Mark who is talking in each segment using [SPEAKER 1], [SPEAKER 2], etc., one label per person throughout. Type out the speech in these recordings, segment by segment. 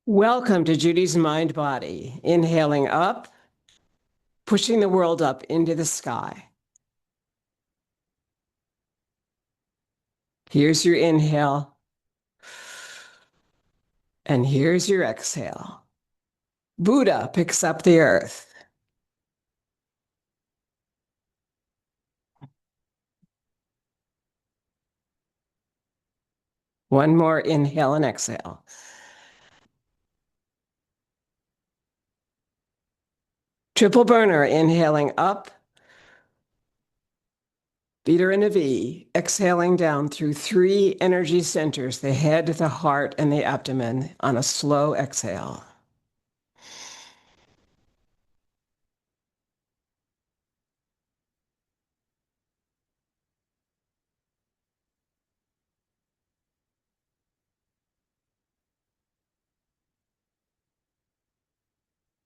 [SPEAKER 1] Welcome to Judy's Mind Body. Inhaling up, pushing the world up into the sky. Here's your inhale, and here's your exhale. Buddha picks up the earth. One more inhale and exhale. Triple burner, inhaling up, feet are in a V, exhaling down through three energy centers, the head, the heart, and the abdomen on a slow exhale.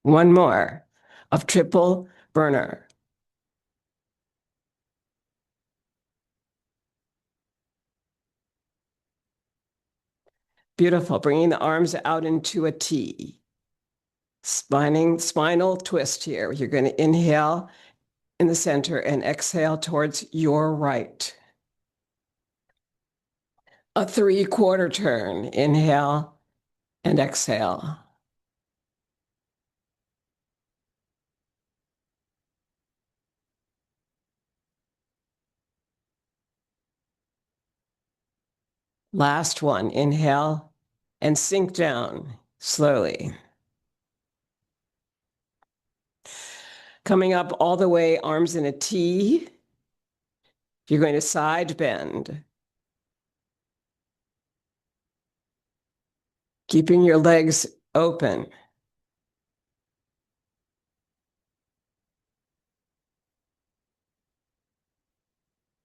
[SPEAKER 1] One more of triple burner. Beautiful. Bringing the arms out into a T. Spinal twist here. You're going to inhale in the center and exhale towards your right. A 3/4 turn. Inhale and exhale. Last one. Inhale and sink down slowly. Coming up all the way, arms in a T. You're going to side bend. Keeping your legs open.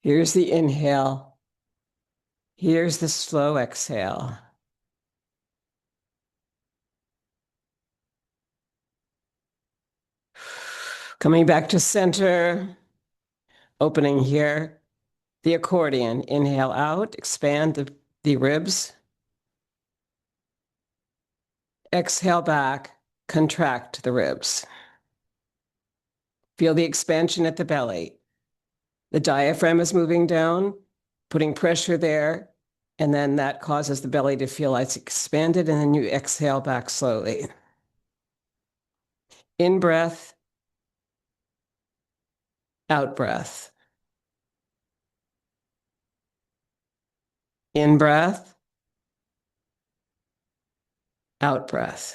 [SPEAKER 1] Here's the inhale. Here's the slow exhale. Coming back to center, opening here, the accordion. Inhale out, expand the ribs. Exhale back, contract the ribs. Feel the expansion at the belly. The diaphragm is moving down, putting pressure there, and then that causes the belly to feel like it's expanded, and then you exhale back slowly. In breath, out breath. In breath, out breath.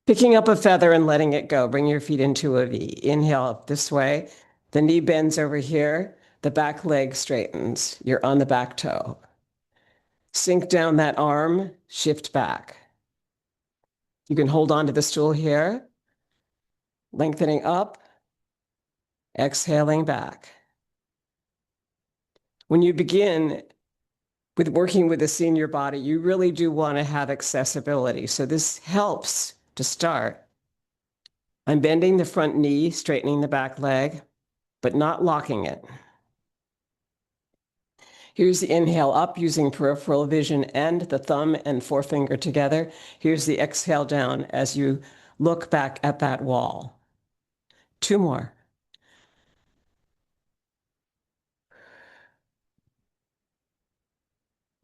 [SPEAKER 1] Picking up a feather and letting it go. Bring your feet into a V. Inhale up this way. The knee bends over here. The back leg straightens. You're on the back toe. Sink down that arm, shift back. You can hold on to the stool here. Lengthening up, exhaling back. When you begin with working with the senior body, you really do want to have accessibility. So this helps to start. I'm bending the front knee, straightening the back leg, but not locking it. Here's the inhale up using peripheral vision and the thumb and forefinger together. Here's the exhale down as you look back at that wall. Two more.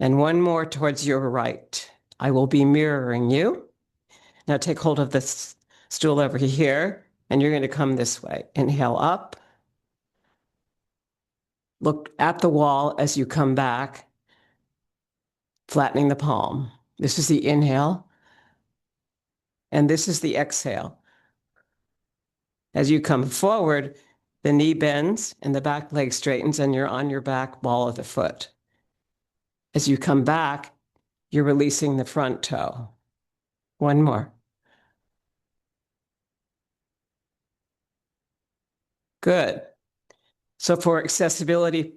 [SPEAKER 1] And one more towards your right. I will be mirroring you. Now take hold of this stool over here, and you're going to come this way. Inhale up. Look at the wall as you come back, flattening the palm. This is the inhale, and this is the exhale. As you come forward, the knee bends and the back leg straightens, and you're on your back ball of the foot. As you come back, you're releasing the front toe. One more. Good. So for accessibility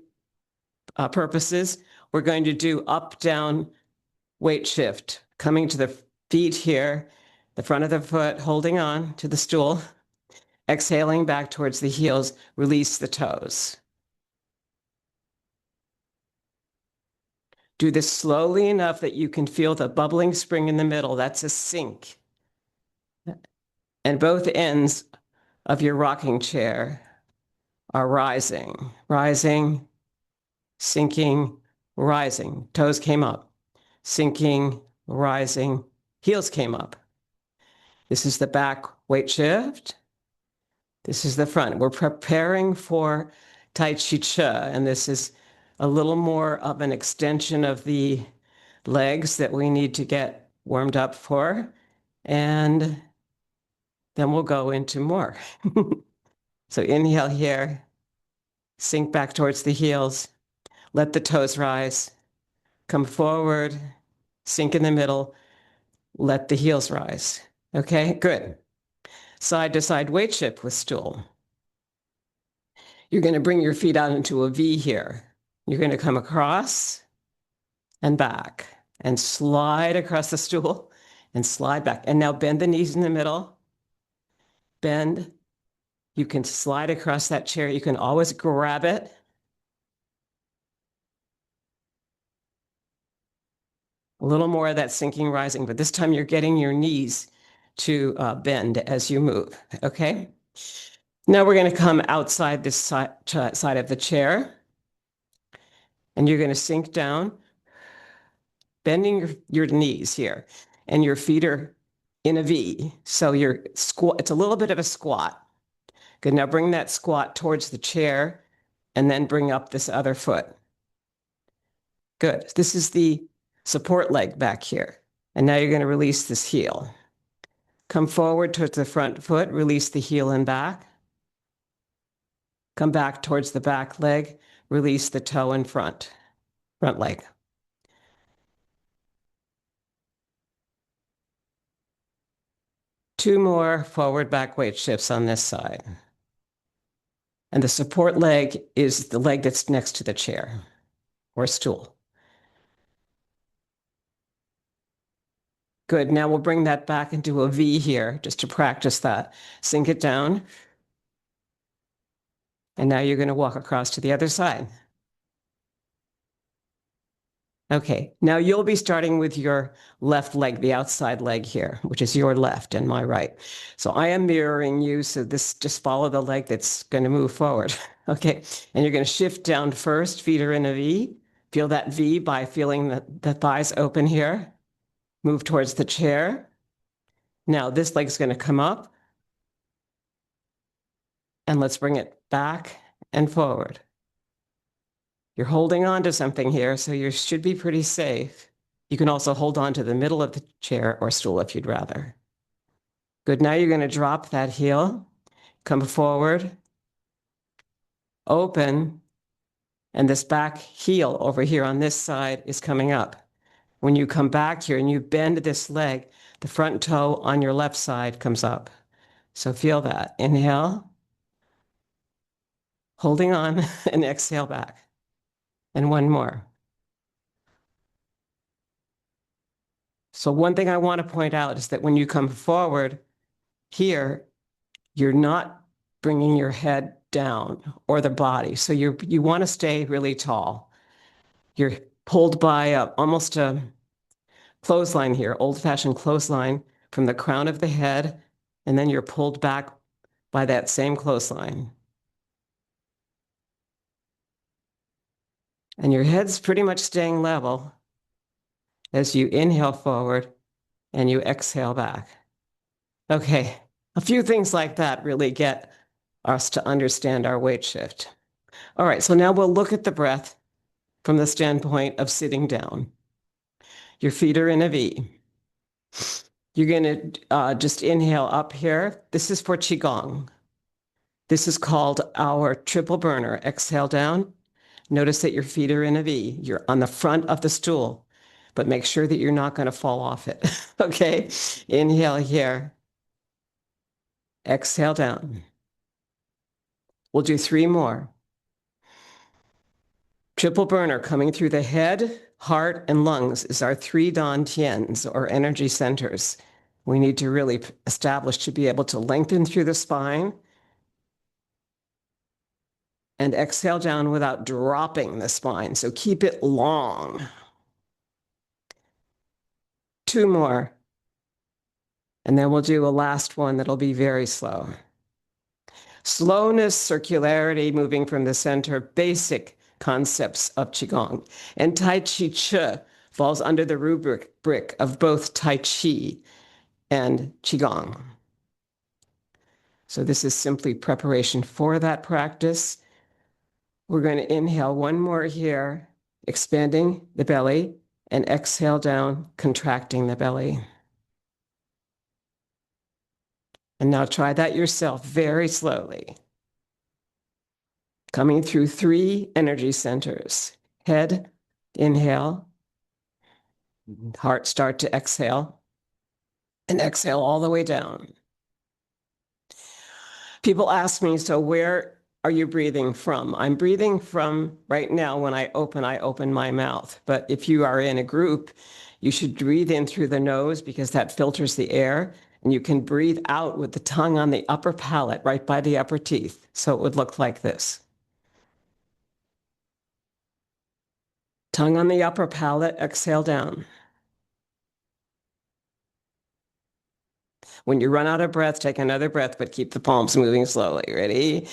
[SPEAKER 1] purposes, we're going to do up-down weight shift, coming to the feet here, the front of the foot, holding on to the stool, exhaling back towards the heels, release the toes. Do this slowly enough that you can feel the bubbling spring in the middle. That's a sink. And both ends of your rocking chair are rising, rising, sinking, rising. Toes came up, sinking, rising, heels came up. This is the back weight shift. This is the front. We're preparing for Tai Chi Chih, and this is a little more of an extension of the legs that we need to get warmed up for. And then we'll go into more. So inhale here, sink back towards the heels, let the toes rise, come forward, sink in the middle, let the heels rise. Okay, good. Side to side weight shift with stool. You're going to bring your feet out into a V here. You're going to come across and back and slide across the stool and slide back. And now bend the knees in the middle. Bend. You can slide across that chair. You can always grab it. A little more of that sinking, rising, but this time you're getting your knees to bend as you move, okay? Now we're going to come outside this side of the chair, and you're going to sink down, bending your knees here, and your feet are in a V. So it's a little bit of a squat. Good, now bring that squat towards the chair, and then bring up this other foot. Good, this is the support leg back here. And now you're going to release this heel. Come forward towards the front foot, release the heel and back. Come back towards the back leg, release the toe in front leg. Two more forward back weight shifts on this side. And the support leg is the leg that's next to the chair or stool. Good, now we'll bring that back into a V here, just to practice that. Sink it down. And now you're going to walk across to the other side. Okay, now you'll be starting with your left leg, the outside leg here, which is your left and my right. So I am mirroring you, so just follow the leg that's going to move forward. Okay, and you're going to shift down first, feet are in a V. Feel that V by feeling the thighs open here. Move towards the chair. Now this leg's going to come up. And let's bring it back and forward. You're holding on to something here, so you should be pretty safe. You can also hold on to the middle of the chair or stool if you'd rather. Good, now you're going to drop that heel, come forward, open, and this back heel over here on this side is coming up. When you come back here and you bend this leg, the front toe on your left side comes up. So feel that. Inhale, holding on, and exhale back. And one more. So one thing I want to point out is that when you come forward here, you're not bringing your head down or the body. So you want to stay really tall. You're pulled by almost a clothesline here, old-fashioned clothesline from the crown of the head, and then you're pulled back by that same clothesline. And your head's pretty much staying level as you inhale forward and you exhale back. Okay, a few things like that really get us to understand our weight shift. All right, so now we'll look at the breath from the standpoint of sitting down. Your feet are in a V. You're going to just inhale up here. This is for Qigong. This is called our triple burner. Exhale down. Notice that your feet are in a V. You're on the front of the stool, but make sure that you're not going to fall off it. Okay, inhale here. Exhale down. We'll do 3 more. Triple burner coming through the head, heart, and lungs is our 3 Dan Tians, or energy centers. We need to really establish to be able to lengthen through the spine and exhale down without dropping the spine. So keep it long. 2 more. And then we'll do a last one that'll be very slow. Slowness, circularity, moving from the center, basic concepts of Qigong. And Tai Chi Chih falls under the rubric of both Tai Chi and Qigong. So this is simply preparation for that practice. We're going to inhale one more here, expanding the belly, and exhale down, contracting the belly. And now try that yourself very slowly. Coming through 3 energy centers. Head, inhale. Heart, start to exhale. And exhale all the way down. People ask me, so where are you breathing from? I'm breathing from right now when I open my mouth. But if you are in a group, you should breathe in through the nose because that filters the air. And you can breathe out with the tongue on the upper palate, right by the upper teeth. So it would look like this. Tongue on the upper palate, exhale down. When you run out of breath, take another breath, but keep the palms moving slowly. Ready?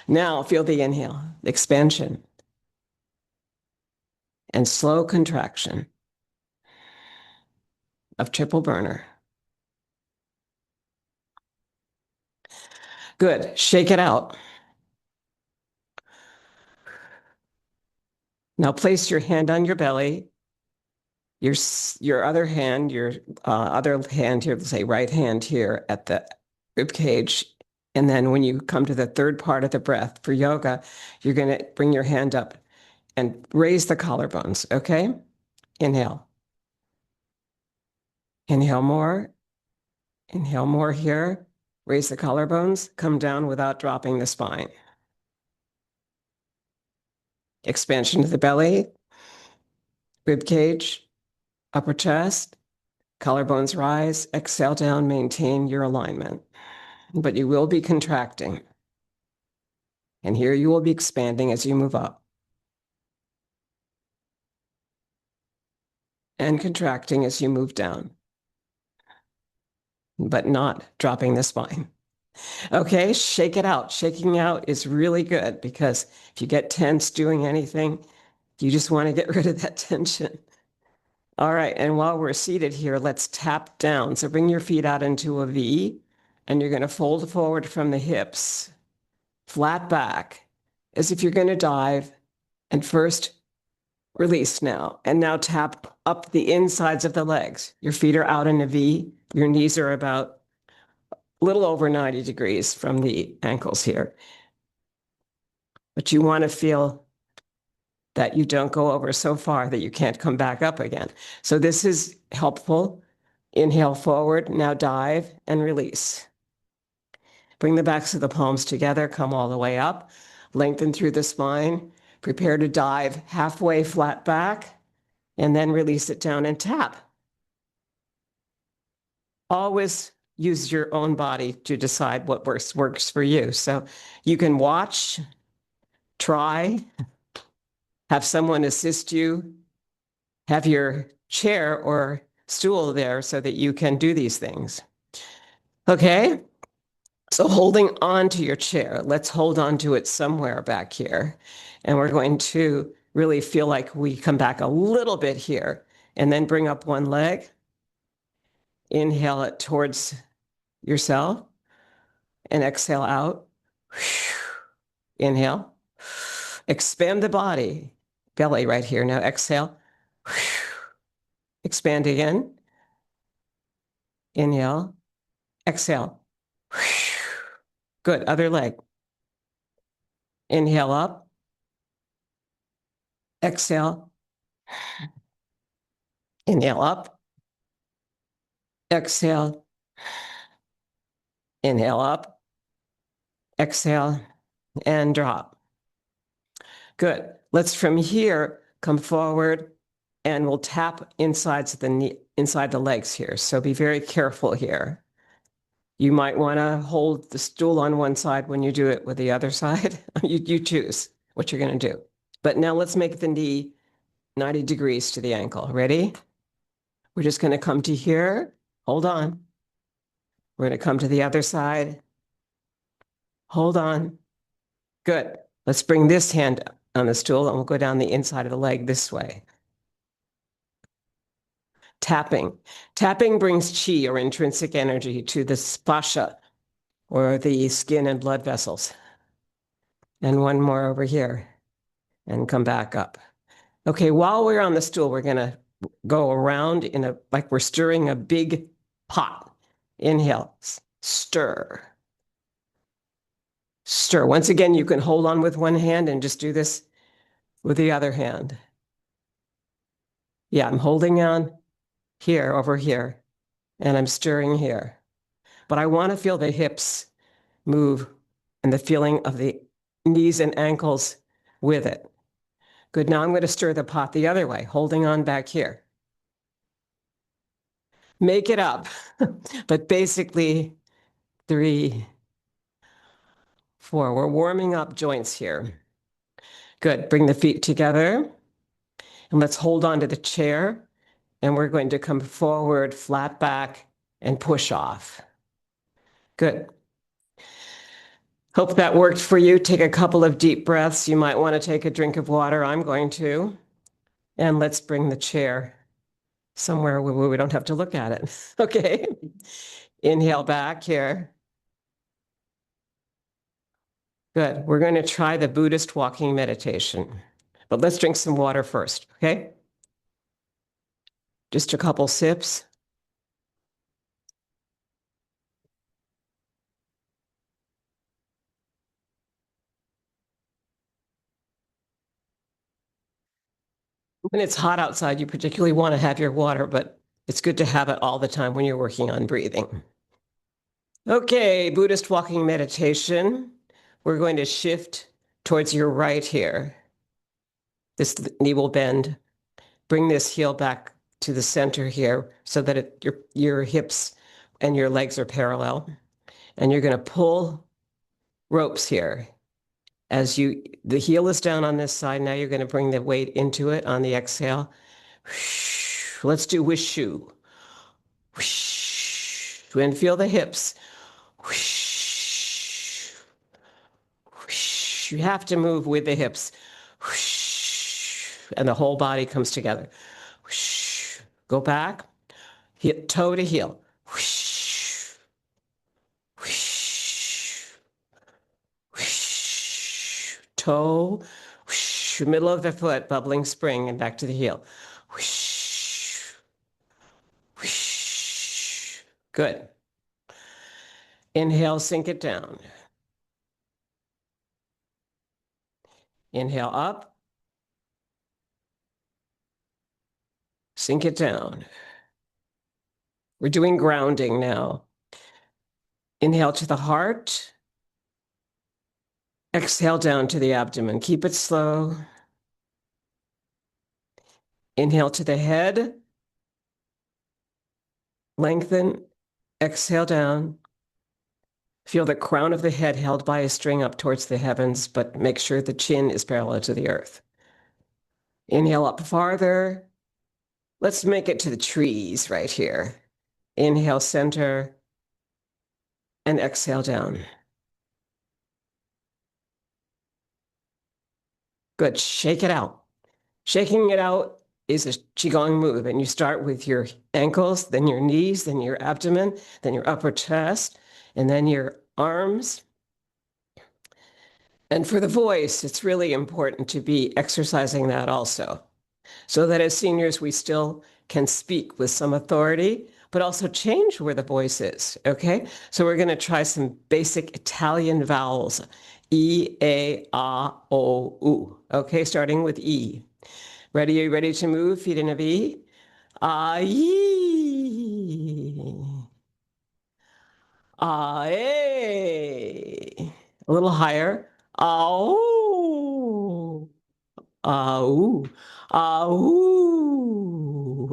[SPEAKER 1] Now feel the inhale, expansion, and slow contraction of triple burner. Good. Shake it out. Now place your hand on your belly, your other hand, other hand here, say right hand here at the rib cage. And then when you come to the third part of the breath for yoga, you're going to bring your hand up and raise the collarbones, okay? Inhale. Inhale more. Inhale more here. Raise the collarbones. Come down without dropping the spine. Expansion of the belly, rib cage, upper chest, collarbones rise. Exhale down, maintain your alignment. But you will be contracting. And here you will be expanding as you move up. And contracting as you move down. But not dropping the spine. Okay, shake it out. Shaking out is really good because if you get tense doing anything, you just want to get rid of that tension. All right, and while we're seated here, let's tap down. So bring your feet out into a V, and you're going to fold forward from the hips, flat back, as if you're going to dive. And first, release now. And now tap up the insides of the legs. Your feet are out in a V. Your knees are about a little over 90 degrees from the ankles here. But you want to feel that you don't go over so far that you can't come back up again. So this is helpful. Inhale forward, now dive and release. Bring the backs of the palms together, come all the way up, lengthen through the spine, prepare to dive halfway flat back, and then release it down and tap. Always use your own body to decide what works for you. So you can watch, try, have someone assist you, have your chair or stool there so that you can do these things. Okay? So holding on to your chair, let's hold on to it somewhere back here. And we're going to really feel like we come back a little bit here and then bring up one leg. Inhale it towards yourself and exhale out. Inhale. Expand the body, belly right here. Now exhale. Expand again. Inhale. Exhale. Good. Other leg. Inhale up. Exhale. Inhale up. Exhale. Inhale up. Exhale. And drop. Good. Let's from here come forward and we'll tap inside the legs here. So be very careful here. You might want to hold the stool on one side when you do it with the other side. You choose what you're going to do. But now let's make the knee 90 degrees to the ankle. Ready? We're just going to come to here. Hold on. We're going to come to the other side. Hold on. Good. Let's bring this hand on the stool and we'll go down the inside of the leg this way. Tapping. Tapping brings chi or intrinsic energy to the fascia or the skin and blood vessels. And one more over here and come back up. Okay, while we're on the stool, we're going to go around like we're stirring a big pot. Inhale, stir. Stir. Once again, you can hold on with one hand and just do this with the other hand. Yeah, I'm holding on here, over here, and I'm stirring here. But I want to feel the hips move and the feeling of the knees and ankles with it. Good. Now I'm going to stir the pot the other way, holding on back here. Make it up. But basically, 3, 4. We're warming up joints here. Good. Bring the feet together. And let's hold on to the chair. And we're going to come forward, flat back, and push off. Good. Hope that worked for you. Take a couple of deep breaths. You might want to take a drink of water. I'm going to. And let's bring the chair somewhere where we don't have to look at it. Okay. Inhale back here. Good. We're going to try the Buddhist walking meditation. But let's drink some water first, okay? Just a couple sips. When it's hot outside, you particularly want to have your water, but it's good to have it all the time when you're working on breathing. Okay, Buddhist walking meditation. We're going to shift towards your right here. This knee will bend. Bring this heel back to the center here so that your hips and your legs are parallel. And you're going to pull ropes here. The heel is down on this side. Now you're going to bring the weight into it on the exhale. Let's do wushu. And feel the hips. You have to move with the hips. And the whole body comes together. Go back. Toe to heel. Toe, middle of the foot, bubbling spring, and back to the heel. Good. Inhale, sink it down. Inhale up. Sink it down. We're doing grounding now. Inhale to the heart. Exhale down to the abdomen. Keep it slow. Inhale to the head. Lengthen. Exhale down. Feel the crown of the head held by a string up towards the heavens, but make sure the chin is parallel to the earth. Inhale up farther. Let's make it to the trees right here. Inhale, center, and exhale down. Good. Shake it out. Shaking it out is a Qigong move, and you start with your ankles, then your knees, then your abdomen, then your upper chest, and then your arms. And for the voice, it's really important to be exercising that also, so that as seniors, we still can speak with some authority, but also change where the voice is, okay? So we're going to try some basic Italian vowels. E, A, O, U. Okay, starting with E. Ready? Are you ready to move? Feet in a V. Aye. Aye. A little higher. Ow. Ow. Ow.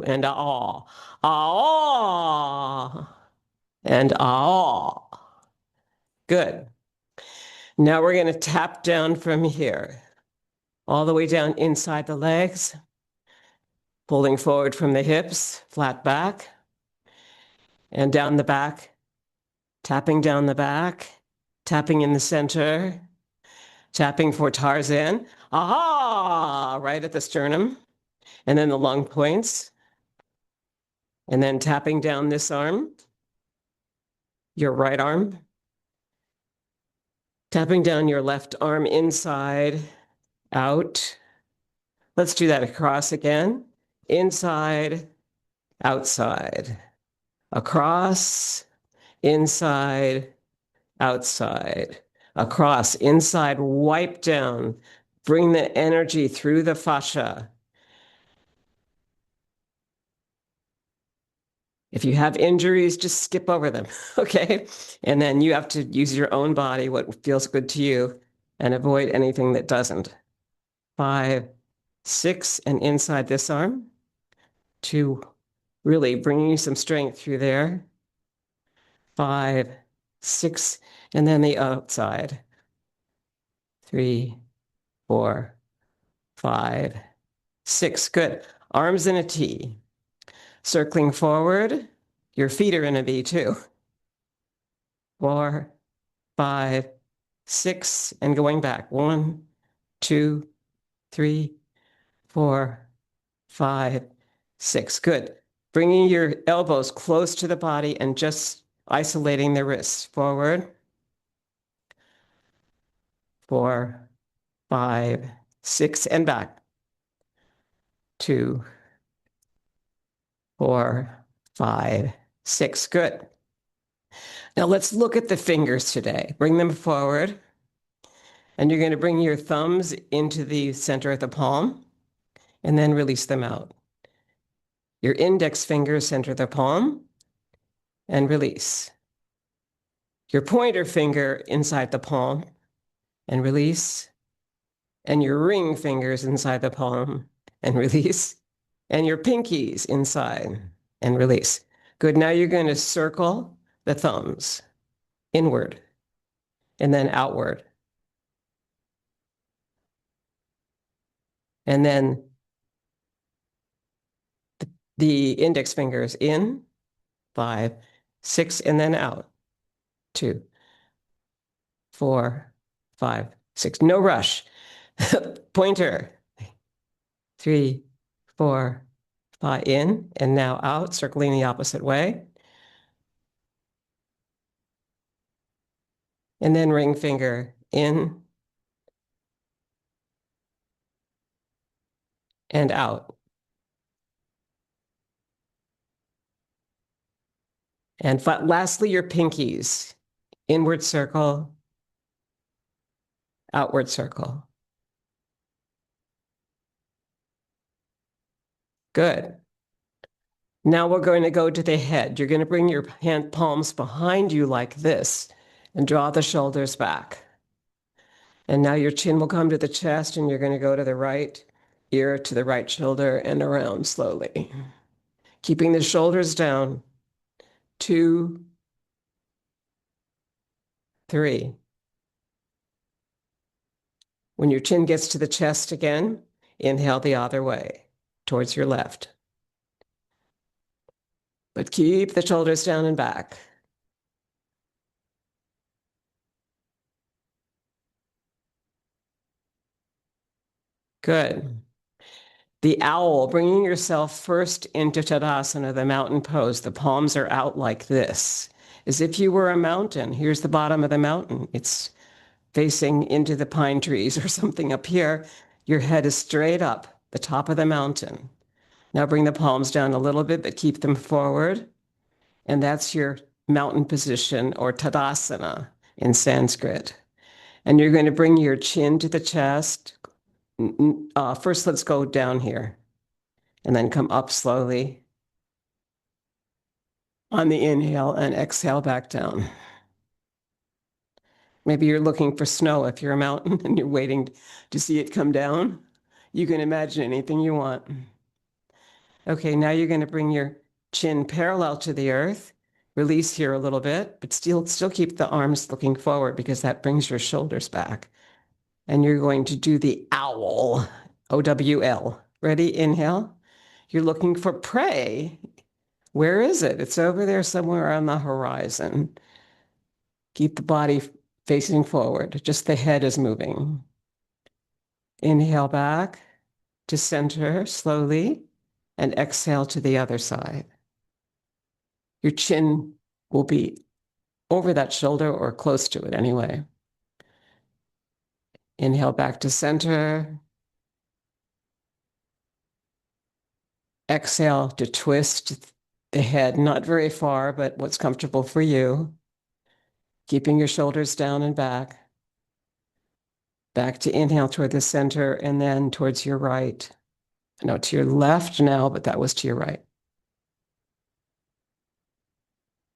[SPEAKER 1] And aw. Aw. And aw. Good. Now we're going to tap down from here, all the way down inside the legs. Pulling forward from the hips, flat back, and down the back, tapping down the back, tapping in the center, tapping for Tarzan. Aha! Right at the sternum, and then the lung points, and then tapping down this arm, your right arm, tapping down your left arm inside, out. Let's do that across again. Inside, outside. Across, inside, outside. Across, inside, wipe down. Bring the energy through the fascia. If you have injuries, just skip over them, okay? And then you have to use your own body, what feels good to you, and avoid anything that doesn't. 5, 6, and inside this arm. 2, really bringing some strength through there. 5, 6, and then the outside. 3, 4, 5, 6. Good. Arms in a T. Circling forward. Your feet are in a V too. 4, 5, 6, and going back. 1, 2, 3, 4, 5, 6. Good. Bringing your elbows close to the body and just isolating the wrists. Forward. 4, 5, 6, and back. 2, 4, 5, 6. Good. Now let's look at the fingers today. Bring them forward. And you're going to bring your thumbs into the center of the palm and then release them out. Your index fingers center the palm and release. Your pointer finger inside the palm and release. And your ring fingers inside the palm and release. And your pinkies inside and release. Good. Now you're going to circle the thumbs inward and then outward. And then the index fingers in, 5, 6, and then out. 2, 4, 5, 6. No rush. Pointer. 3, 4, 5. In and now out, circling the opposite way. And then ring finger in and out. And lastly, your pinkies. Inward circle, outward circle. Good. Now we're going to go to the head. You're going to bring your hand palms behind you like this and draw the shoulders back. And now your chin will come to the chest and you're going to go to the right ear, to the right shoulder, and around slowly. Keeping the shoulders down. 2, 3. When your chin gets to the chest again, inhale the other way, towards your left. But keep the shoulders down and back. Good. The owl, bringing yourself first into Tadasana, the mountain pose. The palms are out like this, as if you were a mountain. Here's the bottom of the mountain. It's facing into the pine trees or something up here. Your head is straight up, the top of the mountain. Now bring the palms down a little bit, but keep them forward. And that's your mountain position, or Tadasana in Sanskrit. And you're going to bring your chin to the chest. First, let's go down here and then come up slowly on the inhale and exhale back down. Maybe you're looking for snow if you're a mountain and you're waiting to see it come down. You can imagine anything you want. Okay, now you're going to bring your chin parallel to the earth. Release here a little bit, but still keep the arms looking forward because that brings your shoulders back. And you're going to do the owl, O-W-L. Ready? Inhale. You're looking for prey. Where is it? It's over there somewhere on the horizon. Keep the body facing forward. Just the head is moving. Inhale back to center slowly and exhale to the other side. Your chin will be over that shoulder or close to it anyway. Inhale back to center. Exhale to twist the head, not very far, but what's comfortable for you. Keeping your shoulders down and back. Back to inhale toward the center and then towards your right. No, to your left now, but that was to your right.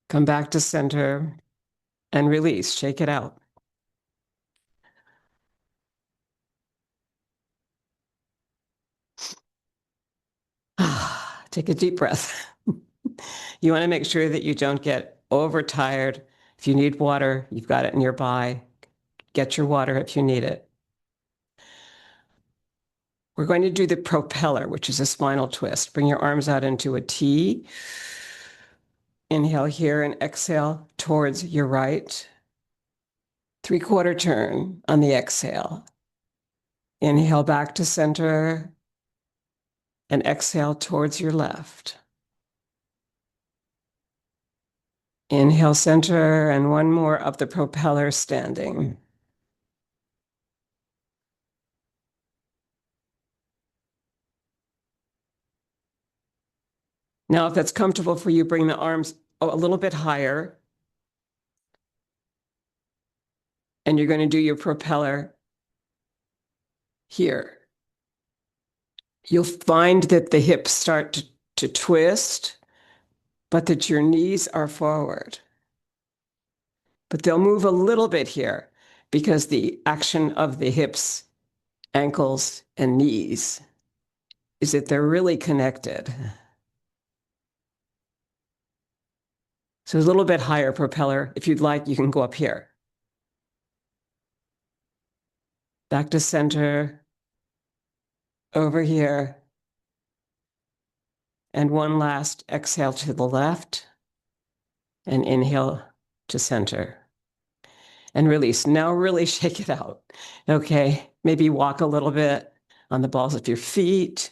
[SPEAKER 1] Come back to center and release. Shake it out. Take a deep breath. You want to make sure that you don't get overtired. If you need water, you've got it nearby. Get your water if you need it. We're going to do the propeller, which is a spinal twist. Bring your arms out into a T. Inhale here and exhale towards your right. 3/4 turn on the exhale. Inhale back to center and exhale towards your left. Inhale center and one more of the propeller standing. Now, if that's comfortable for you, bring the arms a little bit higher. And you're going to do your propeller here. You'll find that the hips start to twist, but that your knees are forward. But they'll move a little bit here because the action of the hips, ankles, and knees is that they're really connected. So a little bit higher propeller. If you'd like, you can go up here. Back to center, over here. And one last exhale to the left and inhale to center. And release. Now really shake it out. Okay, maybe walk a little bit on the balls of your feet.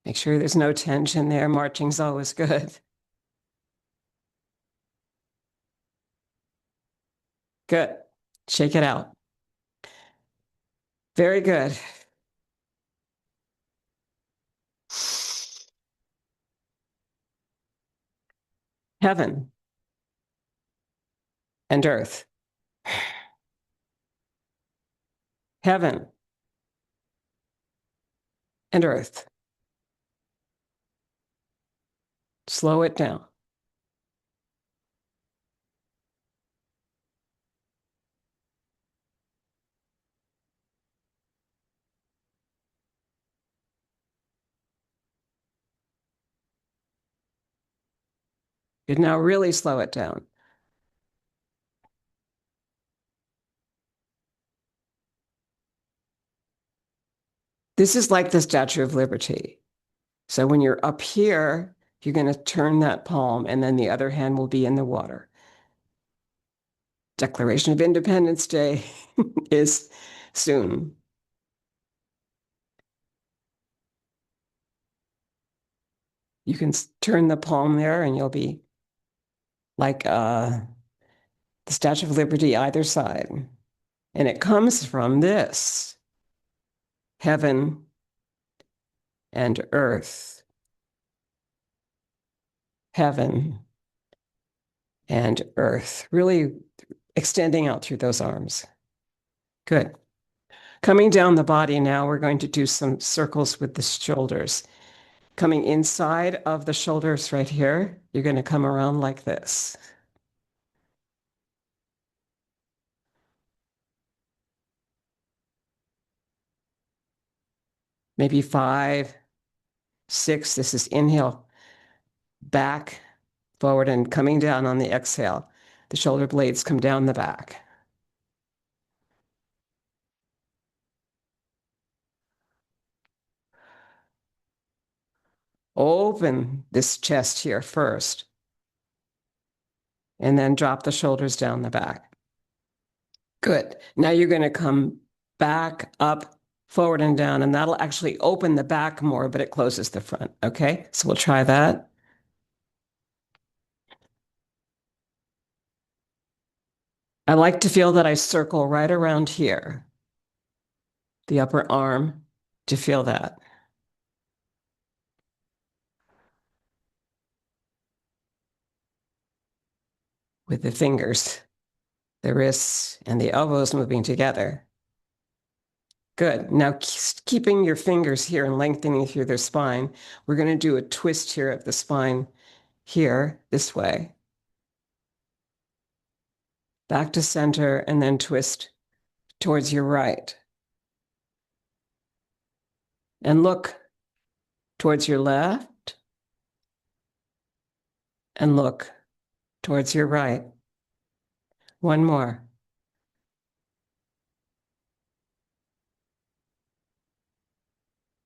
[SPEAKER 1] Make sure there's no tension there. Marching's always good. Good. Shake it out. Very good. Heaven and earth. Heaven and earth. Slow it down. Good. Now really slow it down. This is like the Statue of Liberty. So when you're up here, you're going to turn that palm and then the other hand will be in the water. Declaration of Independence Day is soon. You can turn the palm there and you'll be like the Statue of Liberty either side. And it comes from this: heaven and earth. Heaven and earth. Really extending out through those arms. Good. Coming down the body now, we're going to do some circles with the shoulders. Coming inside of the shoulders right here, you're going to come around like this. Maybe 5, 6. This is inhale, back, forward, and coming down on the exhale. The shoulder blades come down the back. Open this chest here first, and then drop the shoulders down the back. Good. Now you're going to come back, up, forward, and down, and that'll actually open the back more, but it closes the front. Okay, so we'll try that. I like to feel that I circle right around here, the upper arm, to feel that. With the fingers, the wrists, and the elbows moving together. Good. Now, keeping your fingers here and lengthening through their spine, we're going to do a twist here of the spine here, this way. Back to center, and then twist towards your right. And look towards your left, and look towards your right. One more.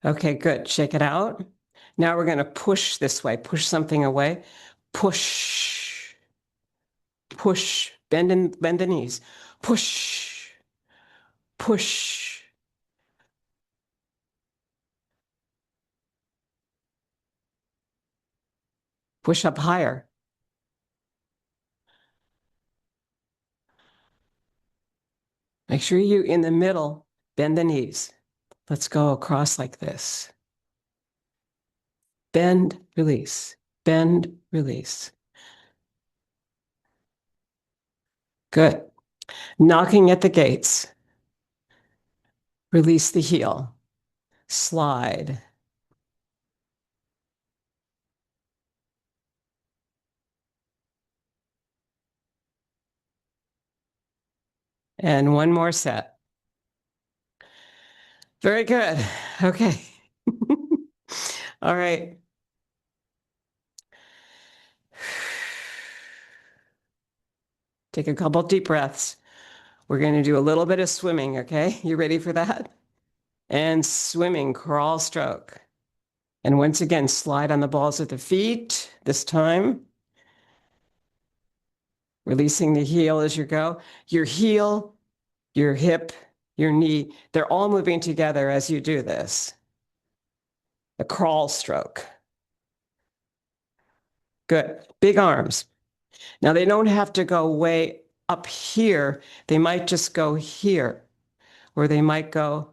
[SPEAKER 1] Okay, good. Shake it out. Now we're going to push this way, push something away. Push, push, bend the knees. Push, push. Push up higher. Make sure you, in the middle, bend the knees. Let's go across like this. Bend, release, bend, release. Good. Knocking at the gates. Release the heel. Slide. And one more set. Very good. Okay. All right. Take a couple deep breaths. We're going to do a little bit of swimming, okay? You ready for that? And swimming, crawl, stroke. And once again, slide on the balls of the feet this time. Releasing the heel as you go. Your heel, your hip, your knee, they're all moving together as you do this. A crawl stroke. Good. Big arms. Now, they don't have to go way up here. They might just go here, or they might go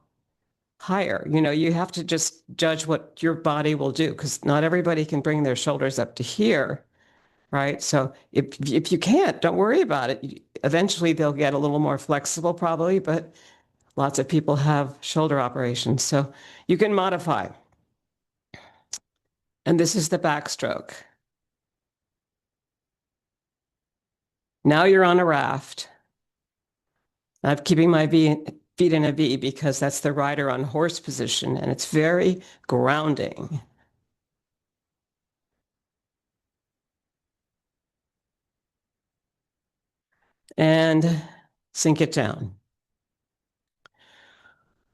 [SPEAKER 1] higher. You know, you have to just judge what your body will do, because not everybody can bring their shoulders up to here, right? So if you can't, don't worry about it. Eventually, they'll get a little more flexible probably, but lots of people have shoulder operations, so you can modify. And this is the backstroke. Now you're on a raft. I'm keeping my feet in a V because that's the rider on horse position, and it's very grounding. And sink it down.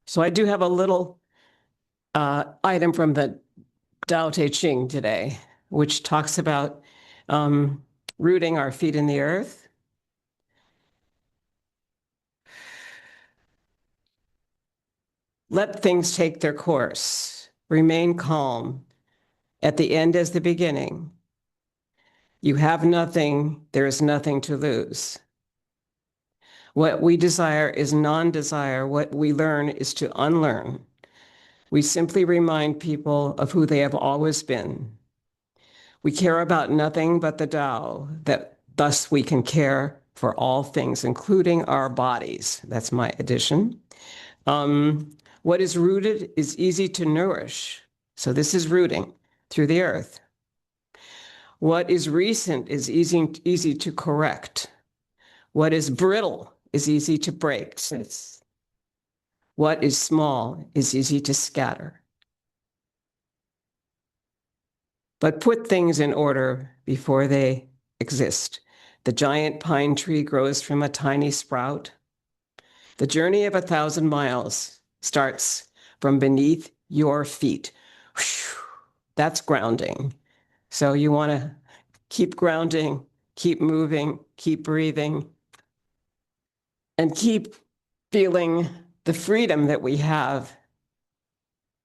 [SPEAKER 1] So I do have a little item from the Tao Te Ching today, which talks about rooting our feet in the earth. Let things take their course. Remain calm. At the end as the beginning. You have nothing, there is nothing to lose. What we desire is non-desire. What we learn is to unlearn. We simply remind people of who they have always been. We care about nothing but the Tao, that thus we can care for all things, including our bodies. That's my addition. What is rooted is easy to nourish. So this is rooting through the earth. What is recent is easy to correct. What is brittle is easy to break. What is small is easy to scatter. But put things in order before they exist. The giant pine tree grows from a tiny sprout. The journey of 1,000 miles starts from beneath your feet. That's grounding. So you want to keep grounding, keep moving, keep breathing, and keep feeling the freedom that we have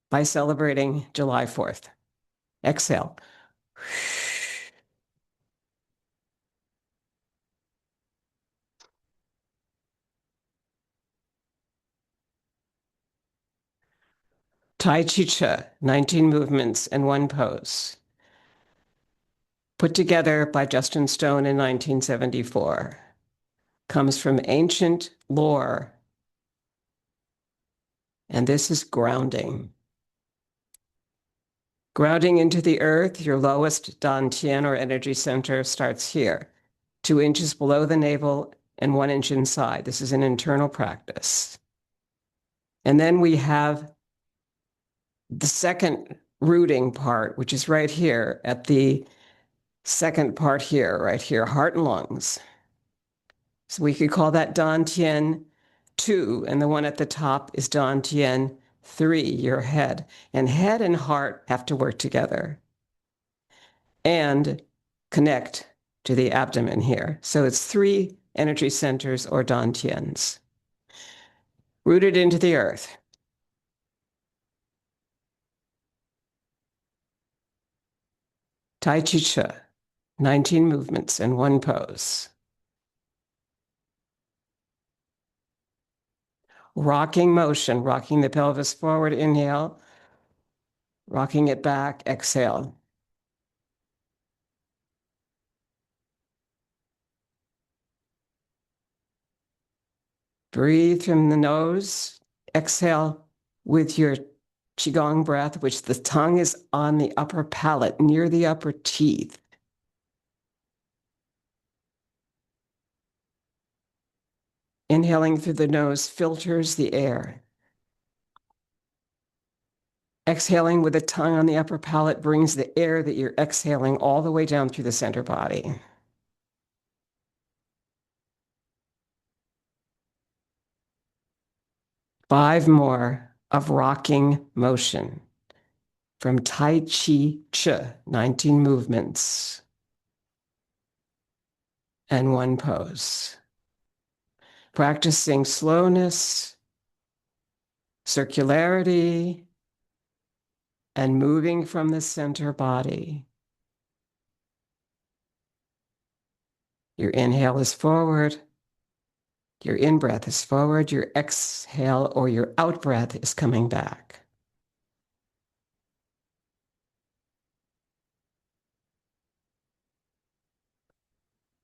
[SPEAKER 1] by celebrating July 4th. Exhale. Chi Chih, 19 movements and one pose. Put together by Justin Stone in 1974. Comes from ancient lore. And this is grounding. Grounding into the earth, your lowest dantian or energy center starts here, 2 inches below the navel and 1 inch inside. This is an internal practice. And then we have the second rooting part, which is right here at the second part here, right here, heart and lungs. So we could call that dantian 2, and the one at the top is dantian 3, your head. And head and heart have to work together and connect to the abdomen here. So it's 3 energy centers or dantians rooted into the earth. Tai Chi Chi, 19 movements in one pose. Rocking motion, rocking the pelvis forward, inhale, rocking it back, exhale. Breathe from the nose, exhale with your Qigong breath, which the tongue is on the upper palate, near the upper teeth. Inhaling through the nose filters the air. Exhaling with the tongue on the upper palate brings the air that you're exhaling all the way down through the center body. Five more of rocking motion from Tai Chi Chi, 19 movements and one pose. Practicing slowness, circularity, and moving from the center body. Your inhale is forward. Your in-breath is forward. Your exhale or your out-breath is coming back.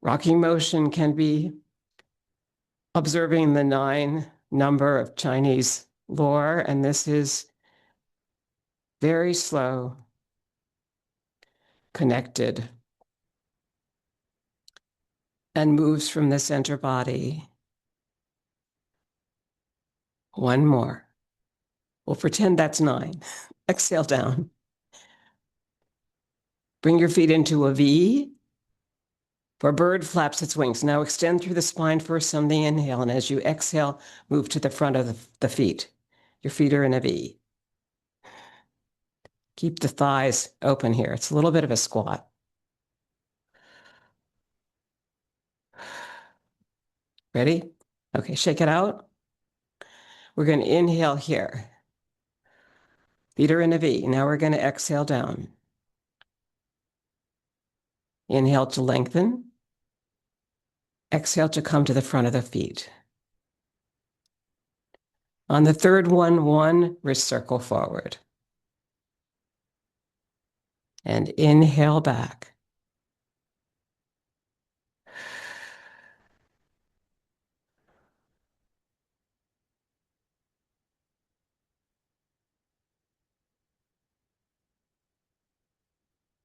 [SPEAKER 1] Rocking motion can be observing the 9 number of Chinese lore, and this is very slow, connected, and moves from the center body. One more. We'll pretend that's 9. Exhale down. Bring your feet into a V, for a bird flaps its wings. Now extend through the spine first on the inhale, and as you exhale, move to the front of the feet. Your feet are in a V. Keep the thighs open here. It's a little bit of a squat. Ready? Okay, shake it out. We're going to inhale here. Feet are in a V. Now we're going to exhale down. Inhale to lengthen. Exhale to come to the front of the feet. On the third one wrist circle forward. And inhale back.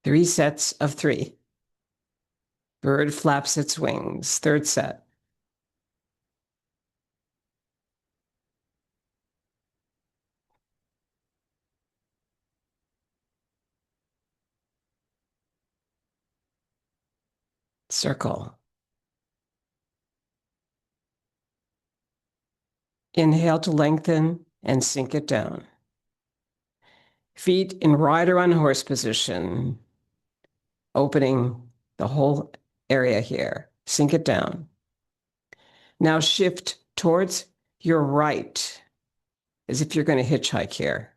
[SPEAKER 1] Three sets of 3. Bird flaps its wings. Third set. Circle. Inhale to lengthen and sink it down. Feet in rider on horse position, opening the whole area here. Sink it down. Now shift towards your right, as if you're going to hitchhike here.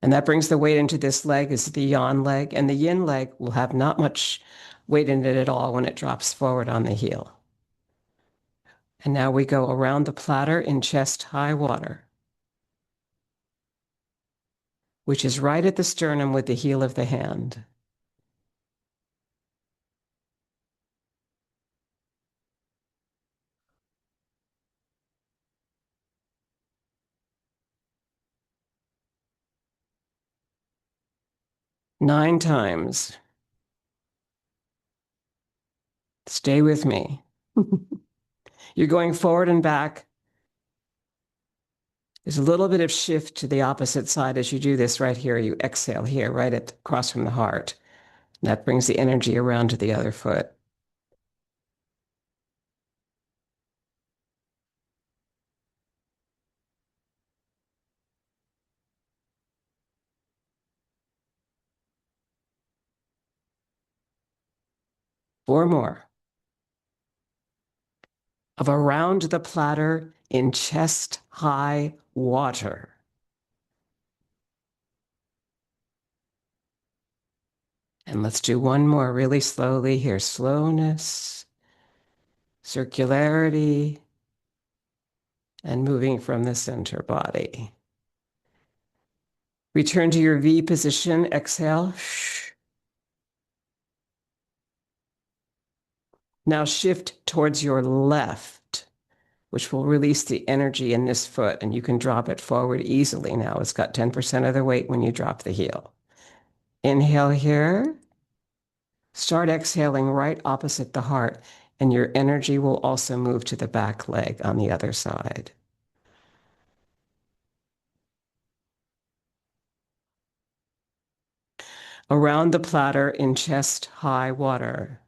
[SPEAKER 1] And that brings the weight into this leg, is the yang leg, and the yin leg will have not much weight in it at all when it drops forward on the heel. And now we go around the platter in chest high water, which is right at the sternum with the heel of the hand. Nine times. Stay with me. You're going forward and back. There's a little bit of shift to the opposite side as you do this right here. You exhale here, right across from the heart. That brings the energy around to the other foot. Four more. Of around the platter in chest high water. And let's do one more really slowly here. Slowness, circularity, and moving from the center body. Return to your V position. Exhale. Now shift towards your left, which will release the energy in this foot, and you can drop it forward easily now. It's got 10% of the weight when you drop the heel. Inhale here. Start exhaling right opposite the heart, and your energy will also move to the back leg on the other side. Around the platter in chest high water.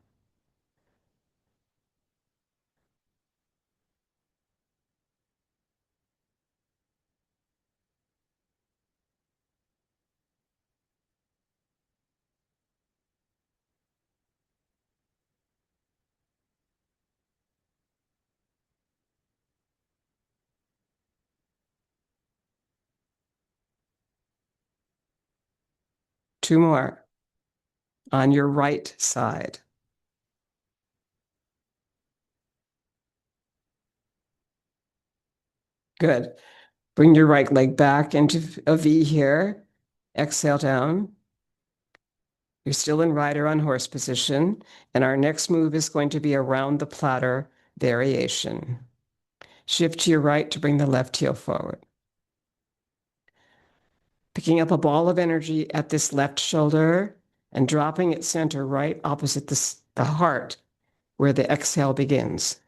[SPEAKER 1] Two more on your right side. Good. Bring your right leg back into a V here. Exhale down. You're still in rider on horse position. And our next move is going to be around the platter variation. Shift to your right to bring the left heel forward. Picking up a ball of energy at this left shoulder and dropping it center right opposite the heart where the exhale begins.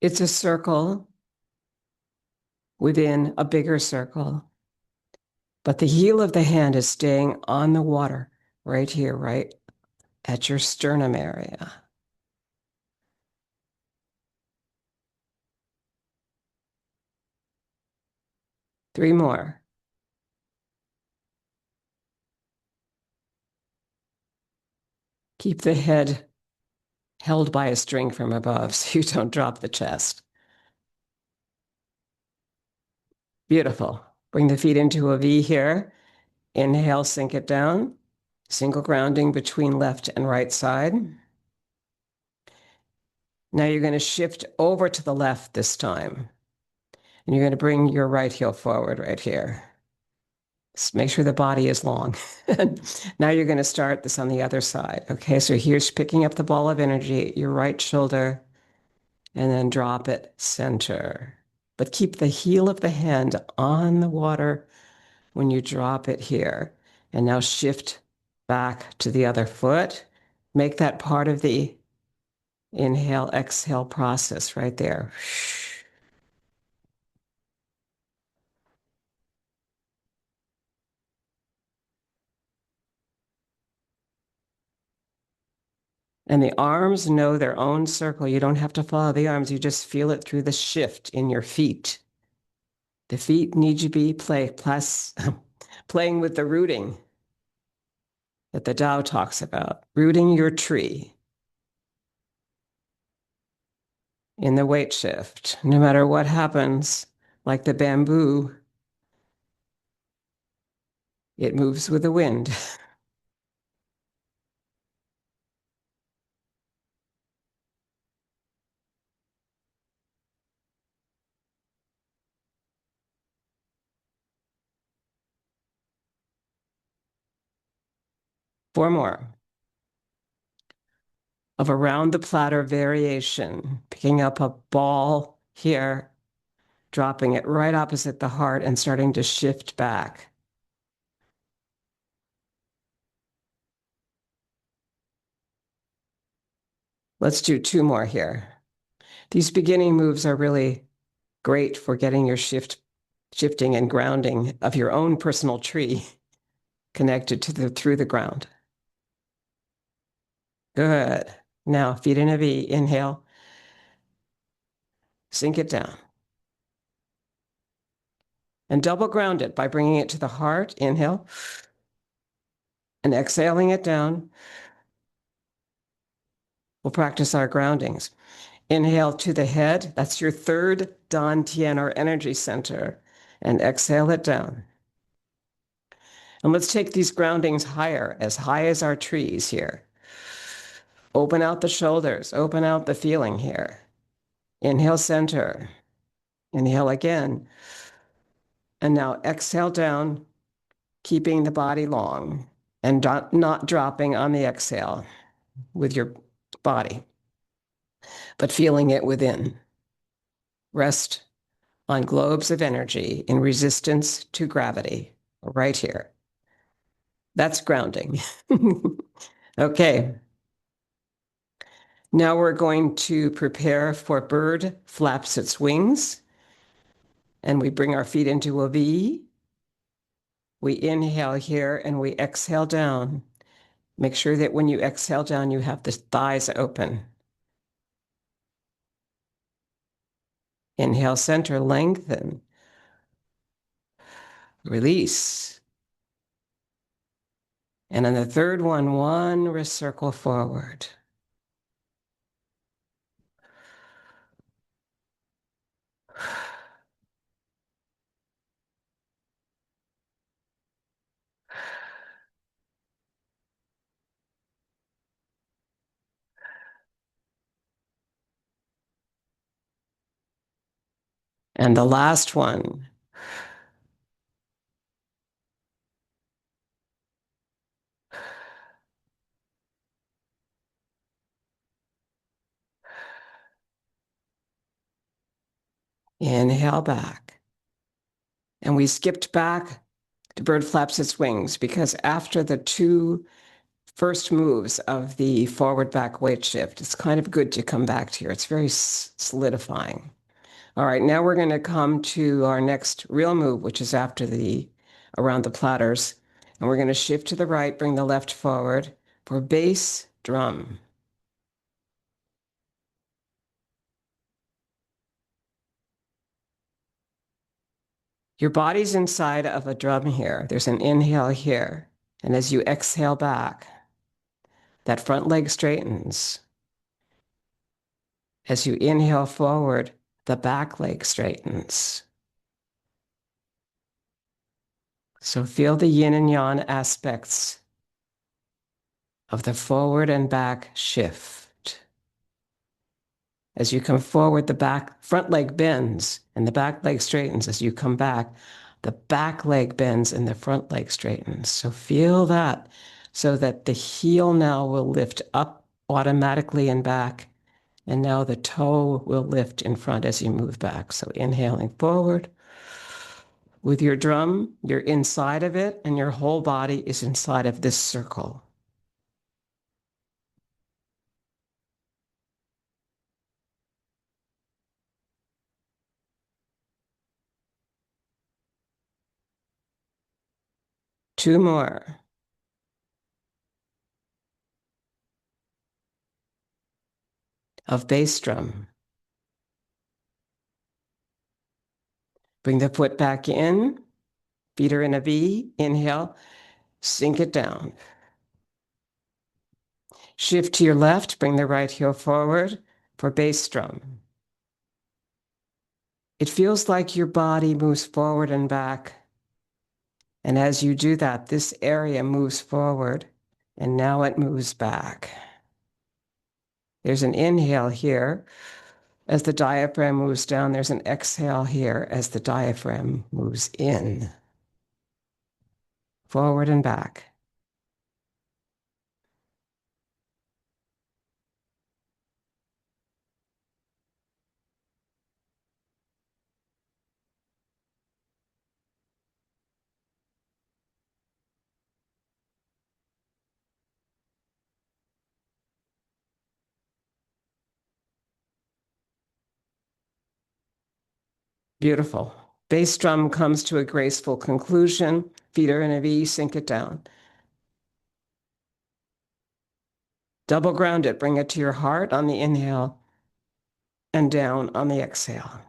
[SPEAKER 1] It's a circle within a bigger circle, but the heel of the hand is staying on the water right here, right at your sternum area. Three more. Keep the head held by a string from above so you don't drop the chest. Beautiful. Bring the feet into a V here. Inhale, sink it down. Single grounding between left and right side. Now you're going to shift over to the left this time. And you're going to bring your right heel forward right here. Just make sure the body is long. Now you're going to start this on the other side. Okay, so here's picking up the ball of energy at your right shoulder and then drop it center. But keep the heel of the hand on the water when you drop it here. And now shift back to the other foot. Make that part of the inhale, exhale process right there. And the arms know their own circle. You don't have to follow the arms. You just feel it through the shift in your feet. The feet need to be playing with the rooting that the Tao talks about, rooting your tree in the weight shift. No matter what happens, like the bamboo, it moves with the wind. 4 more of a round the platter variation, picking up a ball here, dropping it right opposite the heart and starting to shift back. Let's do 2 more here. These beginning moves are really great for getting your shifting and grounding of your own personal tree connected to through the ground. Good. Now, feet in a V. Inhale. Sink it down. And double ground it by bringing it to the heart. Inhale. And exhaling it down. We'll practice our groundings. Inhale to the head. That's your third Dan Tian or energy center. And exhale it down. And let's take these groundings higher, as high as our trees here. Open out the shoulders. Open out the feeling here. Inhale, center. Inhale again. And now exhale down, keeping the body long and not dropping on the exhale with your body, but feeling it within. Rest on globes of energy in resistance to gravity, right here. That's grounding. Okay. Now we're going to prepare for bird flaps its wings. And we bring our feet into a V. We inhale here and we exhale down. Make sure that when you exhale down, you have the thighs open. Inhale, center, lengthen. Release. And on the third one wrist circle forward. And the last one. Inhale back. And we skipped back to bird flaps its wings because after the 2 first moves of the forward back weight shift, it's kind of good to come back to here. It's very solidifying. All right, now we're going to come to our next real move, which is after the around the platters. And we're going to shift to the right, bring the left forward for bass drum. Your body's inside of a drum here. There's an inhale here. And as you exhale back, that front leg straightens. As you inhale forward, the back leg straightens. So feel the yin and yang aspects of the forward and back shift. As you come forward, the front leg bends and the back leg straightens. As you come back, the back leg bends and the front leg straightens. So feel that, so that the heel now will lift up automatically and back. And now the toe will lift in front as you move back. So inhaling forward. With your drum, you're inside of it, and your whole body is inside of this circle. Two more. Of bass drum. Bring the foot back in. Feet are in a V. Inhale. Sink it down. Shift to your left. Bring the right heel forward for bass drum. It feels like your body moves forward and back. And as you do that, this area moves forward, and now it moves back. There's an inhale here. As the diaphragm moves down, there's an exhale here as the diaphragm moves in. Forward and back. Beautiful. Bass drum comes to a graceful conclusion. Feet are in a V, sink it down. Double ground it, bring it to your heart on the inhale and down on the exhale.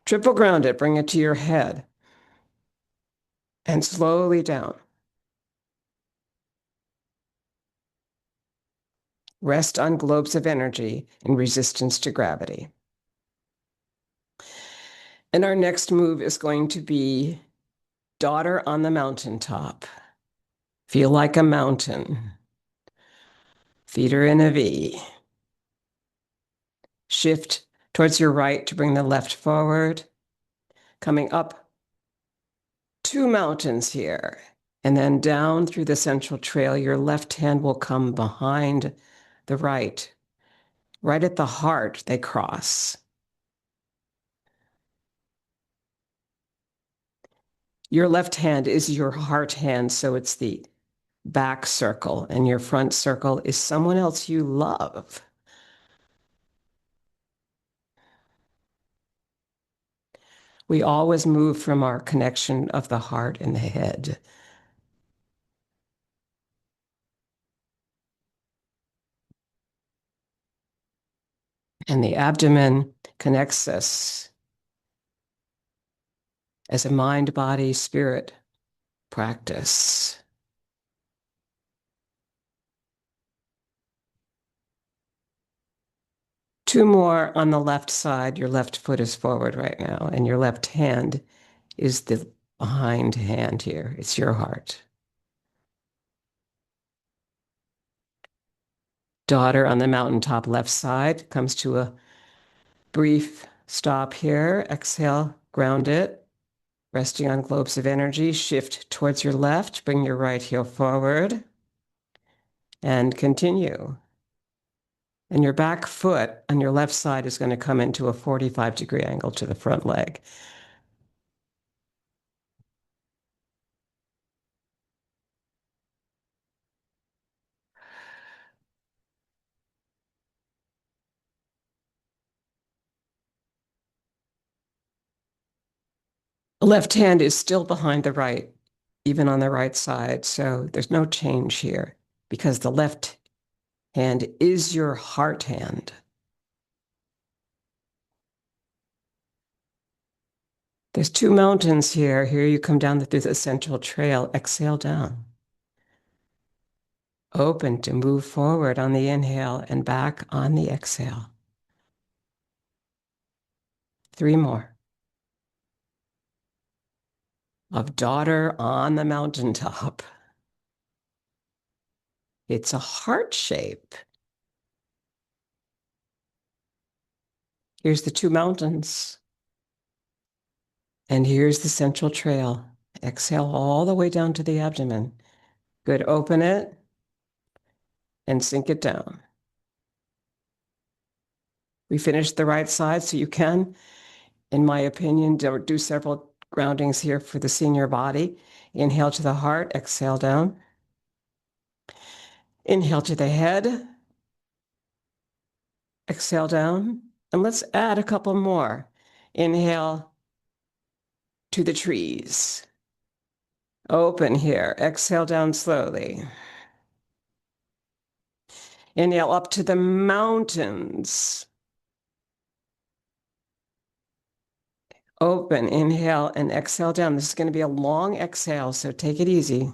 [SPEAKER 1] Triple ground it, bring it to your head and slowly down. Rest on globes of energy in resistance to gravity. And our next move is going to be daughter on the mountaintop. Feel like a mountain. Feet are in a V. Shift towards your right to bring the left forward. Coming up 2 mountains here. And then down through the central trail, your left hand will come behind the right. Right at the heart, they cross. Your left hand is your heart hand, so it's the back circle, and your front circle is someone else you love. We always move from our connection of the heart and the head. And the abdomen connects us as a mind, body, spirit practice. Two more on the left side. Your left foot is forward right now, and your left hand is the behind hand here. It's your heart. Daughter on the mountaintop left side comes to a brief stop here. Exhale, ground it. Resting on globes of energy, shift towards your left, bring your right heel forward, and continue. And your back foot on your left side is going to come into a 45-degree angle to the front leg. The left hand is still behind the right, even on the right side. So there's no change here because the left hand is your heart hand. There's 2 mountains here. Here you come down through the central trail. Exhale down. Open to move forward on the inhale and back on the exhale. 3 more. Of daughter on the mountaintop. It's a heart shape. Here's the 2 mountains. And here's the central trail. Exhale all the way down to the abdomen. Good. Open it and sink it down. We finished the right side, so you can In my opinion, do several groundings here for the senior body. Inhale to the heart, exhale down. Inhale to the head, exhale down. And let's add a couple more. Inhale to the trees. Open here, exhale down slowly. Inhale up to the mountains. Open, inhale, and exhale down. This is going to be a long exhale, so take it easy.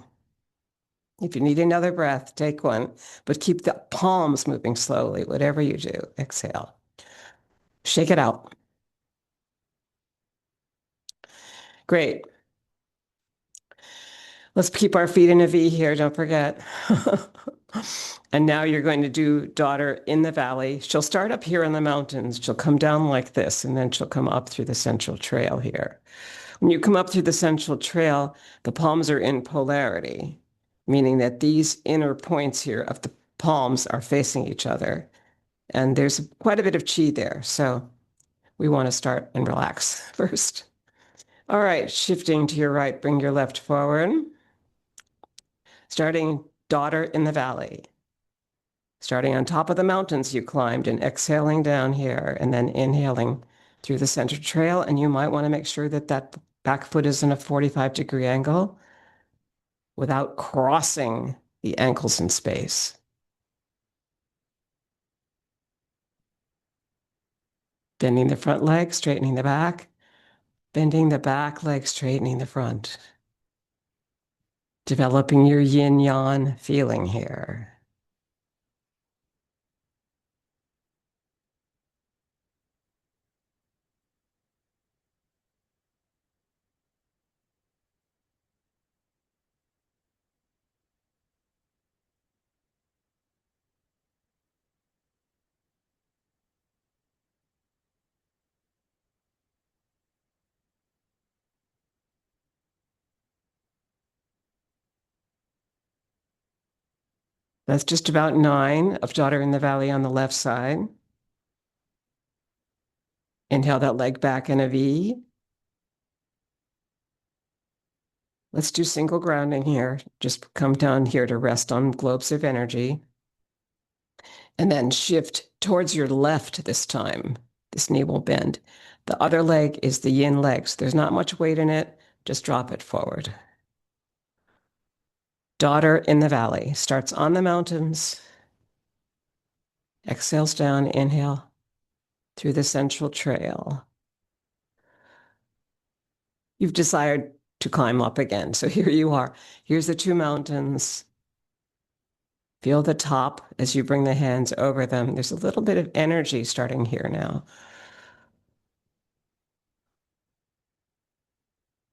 [SPEAKER 1] If you need another breath, take one, but keep the palms moving slowly, whatever you do. Exhale. Shake it out. Great. Let's keep our feet in a V here, don't forget. And now you're going to do daughter in the valley. She'll start up here in the mountains. She'll come down like this, and then she'll come up through the central trail here. When you come up through the central trail, the palms are in polarity, meaning that these inner points here of the palms are facing each other. And there's quite a bit of chi there. So we want to start and relax first. All right, shifting to your right, bring your left forward. Starting daughter in the valley. Starting on top of the mountains you climbed and exhaling down here and then inhaling through the center trail. And you might want to make sure that that back foot is in a 45-degree angle without crossing the ankles in space. Bending the front leg, straightening the back. Bending the back leg, straightening the front. Developing your yin-yang feeling here. That's just about 9 of daughter in the valley on the left side. Inhale that leg back in a V. Let's do single grounding here. Just come down here to rest on globes of energy. And then shift towards your left this time. This knee will bend. The other leg is the yin leg. So there's not much weight in it. Just drop it forward. Daughter in the valley. Starts on the mountains. Exhales down, inhale through the central trail. You've decided to climb up again. So here you are. Here's the 2 mountains. Feel the top as you bring the hands over them. There's a little bit of energy starting here now.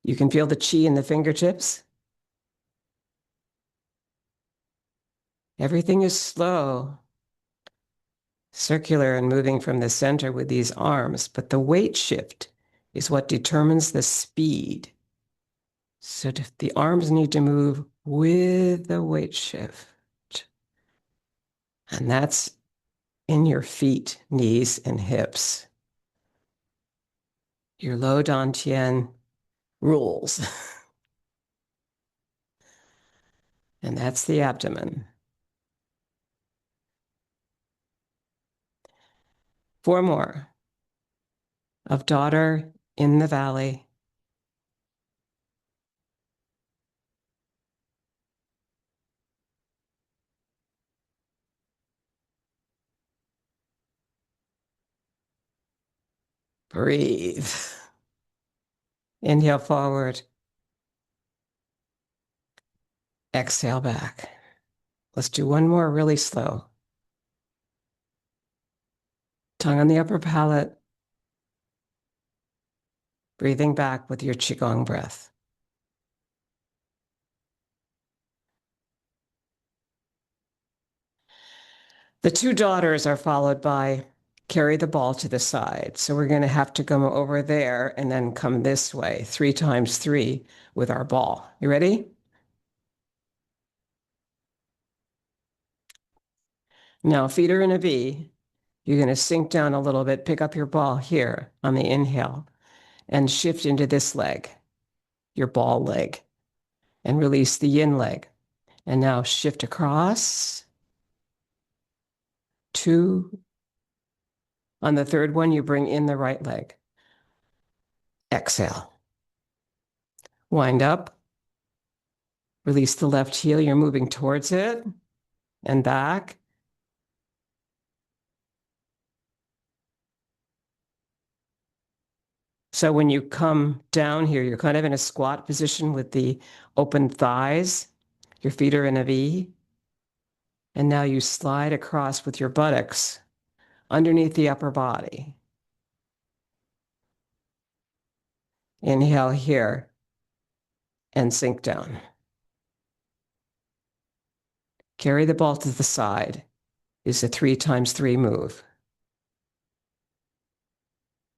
[SPEAKER 1] You can feel the chi in the fingertips. Everything is slow, circular and moving from the center with these arms, but the weight shift is what determines the speed. So the arms need to move with the weight shift. And that's in your feet, knees, and hips. Your low dantian rules. And that's the abdomen. 4 more of daughter in the valley. Breathe. Inhale forward. Exhale back. Let's do one more really slow. Tongue on the upper palate. Breathing back with your Qigong breath. The 2 daughters are followed by carry the ball to the side. So we're going to have to come over there and then come this way, 3 times 3 with our ball. You ready? Now, feet are in a V. You're going to sink down a little bit, pick up your ball here on the inhale. and shift into this leg, your ball leg, and release the yin leg. And now shift across. 2. On the third one, you bring in the right leg. Exhale. Wind up. Release the left heel. You're moving towards it and back. So when you come down here, you're kind of in a squat position with the open thighs. Your feet are in a V. And now you slide across with your buttocks underneath the upper body. Inhale here and sink down. Carry the ball to the side is a 3 times 3 move.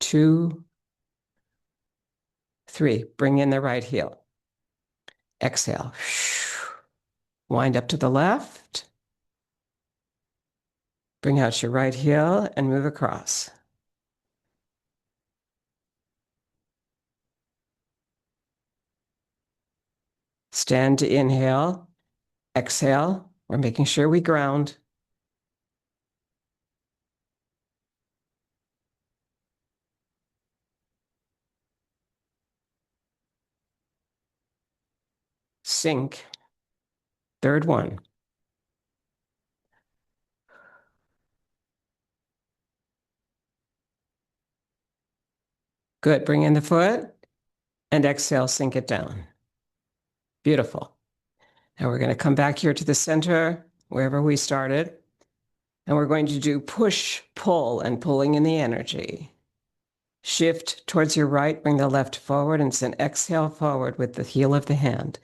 [SPEAKER 1] 2, 3. Bring in the right heel. Exhale. Wind up to the left. Bring out your right heel and move across. Stand to inhale. Exhale. We're making sure we ground. Sink. Third one. Good. Bring in the foot and exhale, sink it down. Beautiful. Now we're going to come back here to the center, wherever we started. And we're going to do push, pull, and pulling in the energy. Shift towards your right, bring the left forward, and send exhale forward with the heel of the hand.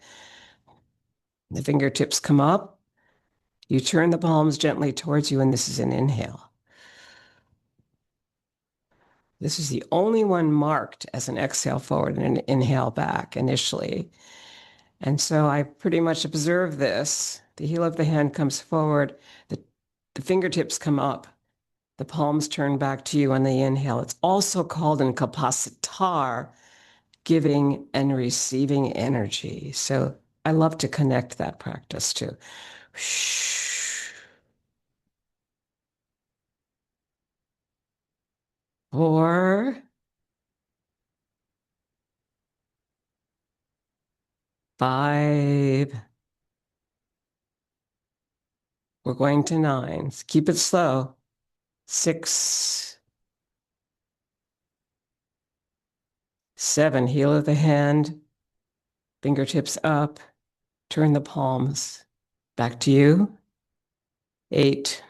[SPEAKER 1] The fingertips come up. You turn the palms gently towards you, and this is an inhale. This is the only one marked as an exhale forward and an inhale back initially. And so I pretty much observe this. The heel of the hand comes forward, the fingertips come up, the palms turn back to you on the inhale. It's also called in Kapacitar, giving and receiving energy. So I love to connect that practice too. 4, 5. We're going to 9. Keep it slow. 6, 7. Heel of the hand, fingertips up, turn the palms back to you. 8,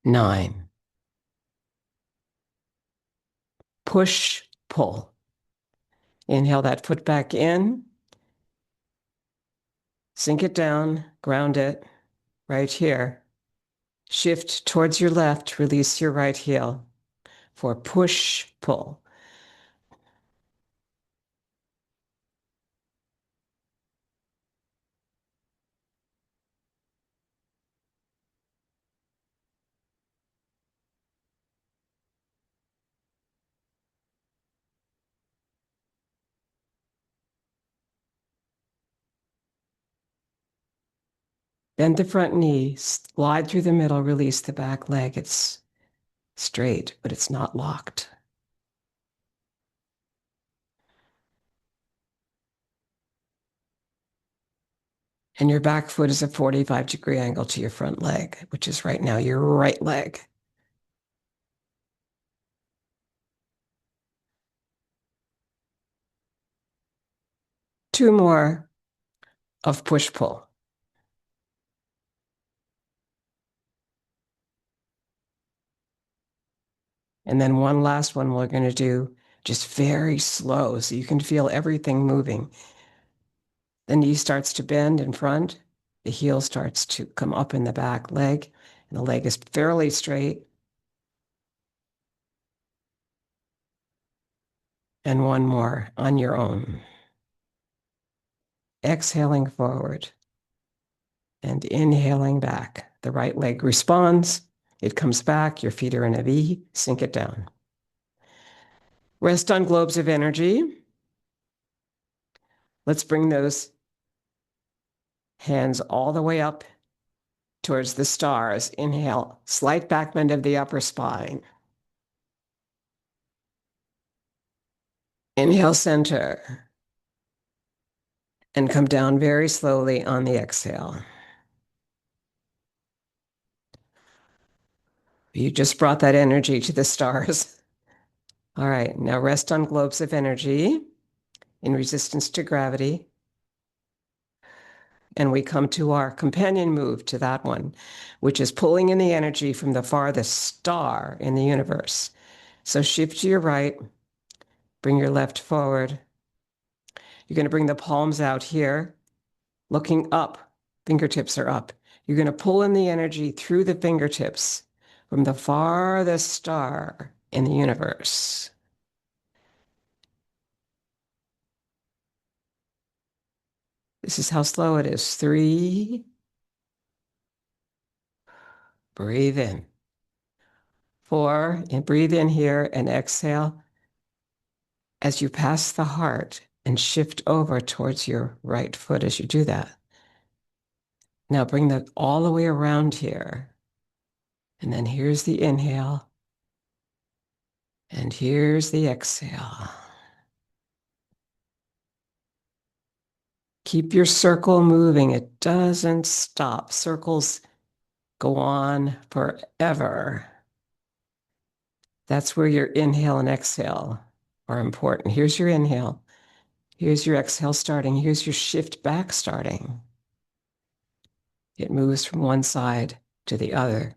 [SPEAKER 1] 9. Push, pull. Inhale that foot back in. Sink it down, ground it right here. Shift towards your left, release your right heel for push, pull. Bend the front knee, slide through the middle, release the back leg. It's straight, but it's not locked. And your back foot is a 45-degree angle to your front leg, which is right now your right leg. Two more of push-pull. And then one last one we're going to do just very slow so you can feel everything moving. The knee starts to bend in front. The heel starts to come up in the back leg, and the leg is fairly straight. And one more on your own. Exhaling forward and inhaling back. The right leg responds. It comes back. Your feet are in a V. Sink it down. Rest on globes of energy. Let's bring those hands all the way up towards the stars. Inhale, slight back bend of the upper spine. Inhale, center. And come down very slowly on the exhale. You just brought that energy to the stars. All right, now rest on globes of energy in resistance to gravity. And we come to our companion move to that one, which is pulling in the energy from the farthest star in the universe. So shift to your right, bring your left forward. You're going to bring the palms out here, looking up. Fingertips are up. You're going to pull in the energy through the fingertips from the farthest star in the universe. This is how slow it is. 3. Breathe in. 4, and breathe in here and exhale as you pass the heart and shift over towards your right foot as you do that. Now bring that all the way around here. And then here's the inhale. And here's the exhale. Keep your circle moving. It doesn't stop. Circles go on forever. That's where your inhale and exhale are important. Here's your inhale. Here's your exhale starting. Here's your shift back starting. It moves from one side to the other.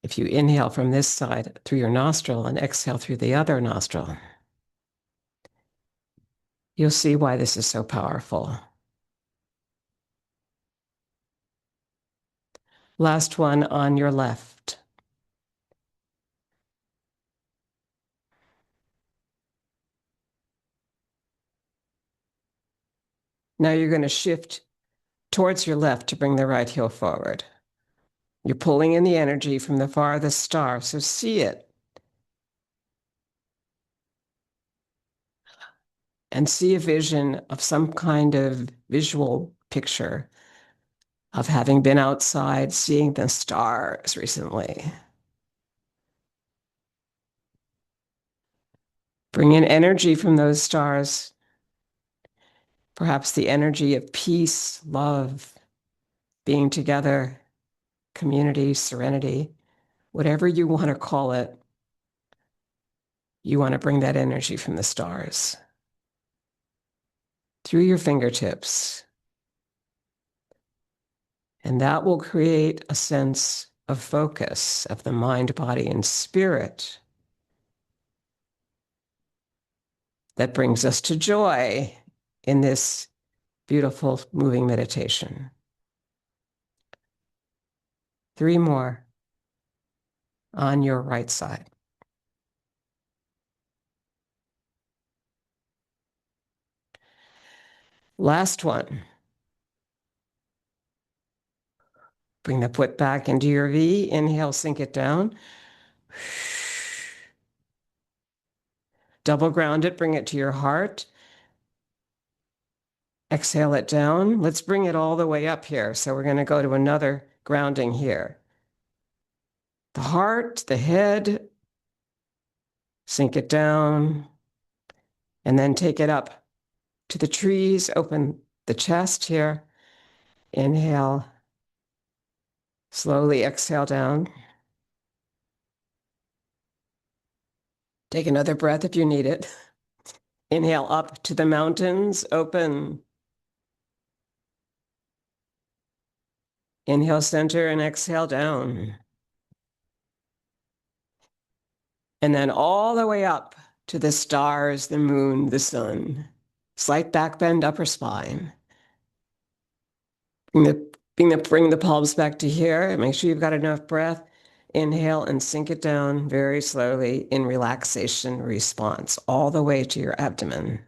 [SPEAKER 1] If you inhale from this side through your nostril and exhale through the other nostril, you'll see why this is so powerful. Last one on your left. Now you're going to shift towards your left to bring the right heel forward. You're pulling in the energy from the farthest star, so see it. And see a vision of some kind of visual picture of having been outside, seeing the stars recently. Bring in energy from those stars, perhaps the energy of peace, love, being together, community, serenity, whatever you want to call it. You want to bring that energy from the stars through your fingertips. And that will create a sense of focus of the mind, body, and spirit that brings us to joy in this beautiful moving meditation. 3 more on your right side. Last one. Bring the foot back into your V. Inhale, sink it down. Double ground it, bring it to your heart. Exhale it down. Let's bring it all the way up here. So we're going to go to another grounding here. The heart, the head, sink it down, and then take it up to the trees. Open the chest here. Inhale. Slowly exhale down. Take another breath if you need it. Inhale up to the mountains. Open. Inhale, center, and exhale down. And then all the way up to the stars, the moon, the sun. Slight back bend, upper spine. Bring the palms back to here. Make sure you've got enough breath. Inhale and sink it down very slowly in relaxation response, all the way to your abdomen.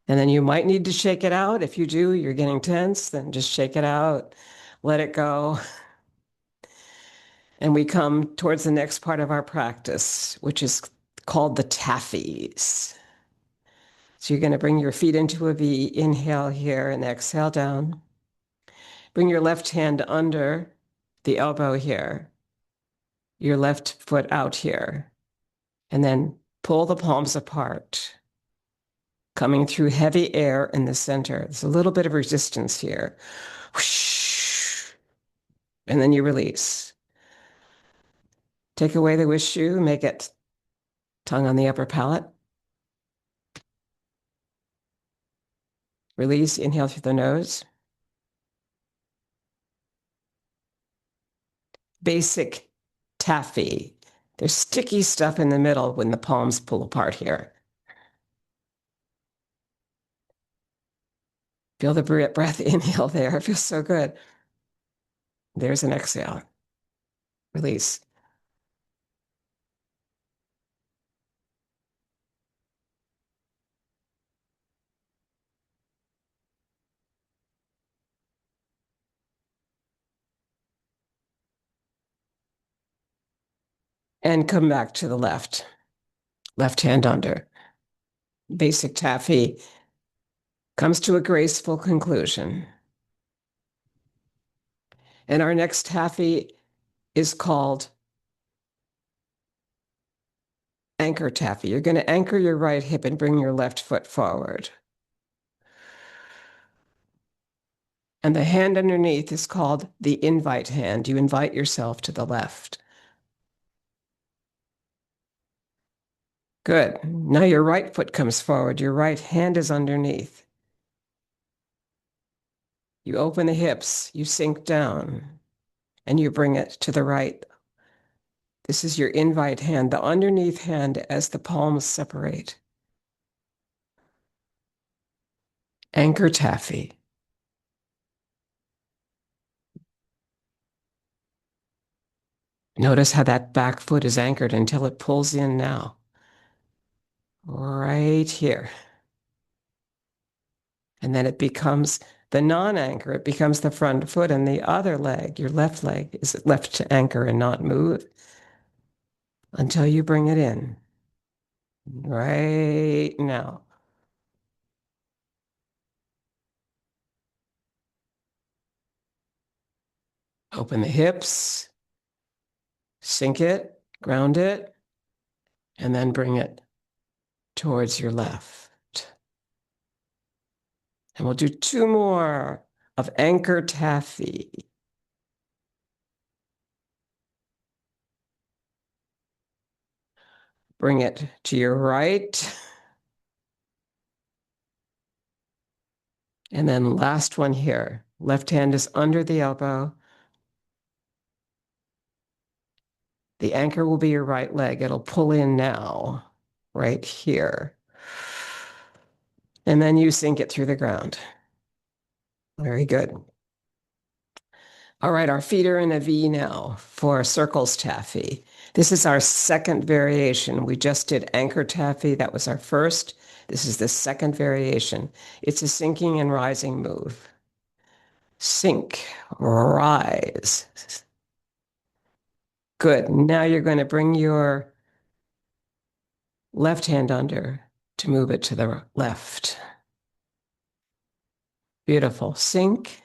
[SPEAKER 1] And then you might need to shake it out. If you do, you're getting tense, then just shake it out, let it go. And we come towards the next part of our practice, which is called the taffies. So you're going to bring your feet into a V, inhale here and exhale down. Bring your left hand under the elbow here, your left foot out here, and then pull the palms apart, coming through heavy air in the center. There's a little bit of resistance here. Whoosh. And then you release. Take away the wishu, make it tongue on the upper palate. Release, inhale through the nose. Basic taffy. There's sticky stuff in the middle when the palms pull apart here. Feel the breath inhale there. It feels so good. There's an exhale. Release. And come back to the left. Left hand under. Basic taffy comes to a graceful conclusion. And our next taffy is called anchor taffy. You're going to anchor your right hip and bring your left foot forward. And the hand underneath is called the invite hand. You invite yourself to the left. Good. Now your right foot comes forward. Your right hand is underneath. You open the hips, you sink down, and you bring it to the right. This is your invite hand, the underneath hand as the palms separate. Anchor taffy. Notice how that back foot is anchored until it pulls in now. Right here. And then it becomes the non-anchor. It becomes the front foot, and the other leg, your left leg, is left to anchor and not move until you bring it in. Right now. Open the hips, sink it, ground it, and then bring it towards your left. And we'll do two more of anchor taffy. Bring it to your right. And then last one here. Left hand is under the elbow. The anchor will be your right leg. It'll pull in now, right here. And then you sink it through the ground. Very good. All right, our feet are in a V now for circles taffy. This is our second variation. We just did anchor taffy. That was our first. This is the second variation. It's a sinking and rising move. Sink, rise. Good. Now you're going to bring your left hand under to move it to the left. Beautiful. Sink.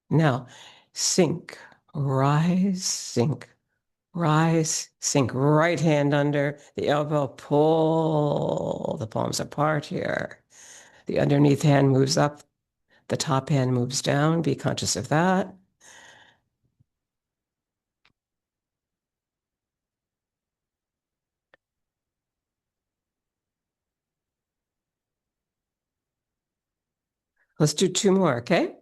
[SPEAKER 1] Now, sink, rise, sink, rise, sink. Right hand under the elbow. Pull the palms apart here. The underneath hand moves up. The top hand moves down. Be conscious of that. Let's do two more, okay?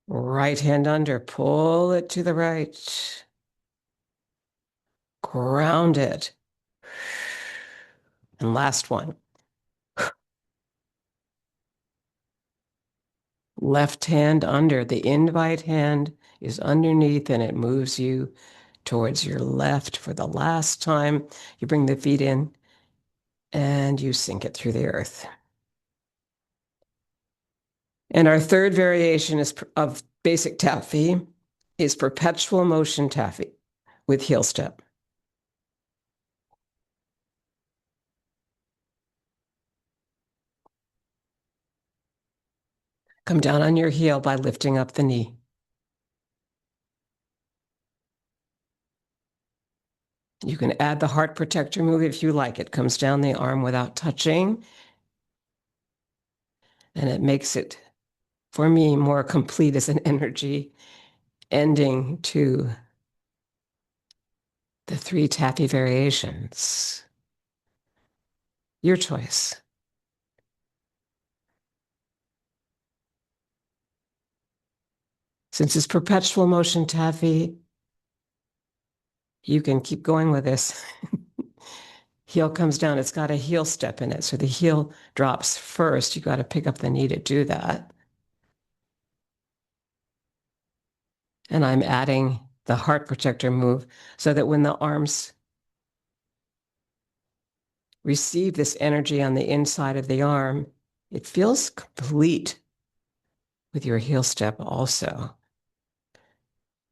[SPEAKER 1] Right hand under, pull it to the right. Ground it. And last one. Left hand under. The invite hand is underneath and it moves you towards your left for the last time. You bring the feet in and you sink it through the earth. And our third variation of basic taffy is perpetual motion taffy with heel step. Come down on your heel by lifting up the knee. You can add the heart protector move if you like. It comes down the arm without touching. And it makes it, for me, more complete as an energy ending to the 3 taffy variations. Your choice. Since it's perpetual motion taffy, you can keep going with this. Heel comes down. It's got a heel step in it. So the heel drops first. You got to pick up the knee to do that. And I'm adding the heart protector move so that when the arms receive this energy on the inside of the arm, it feels complete with your heel step also.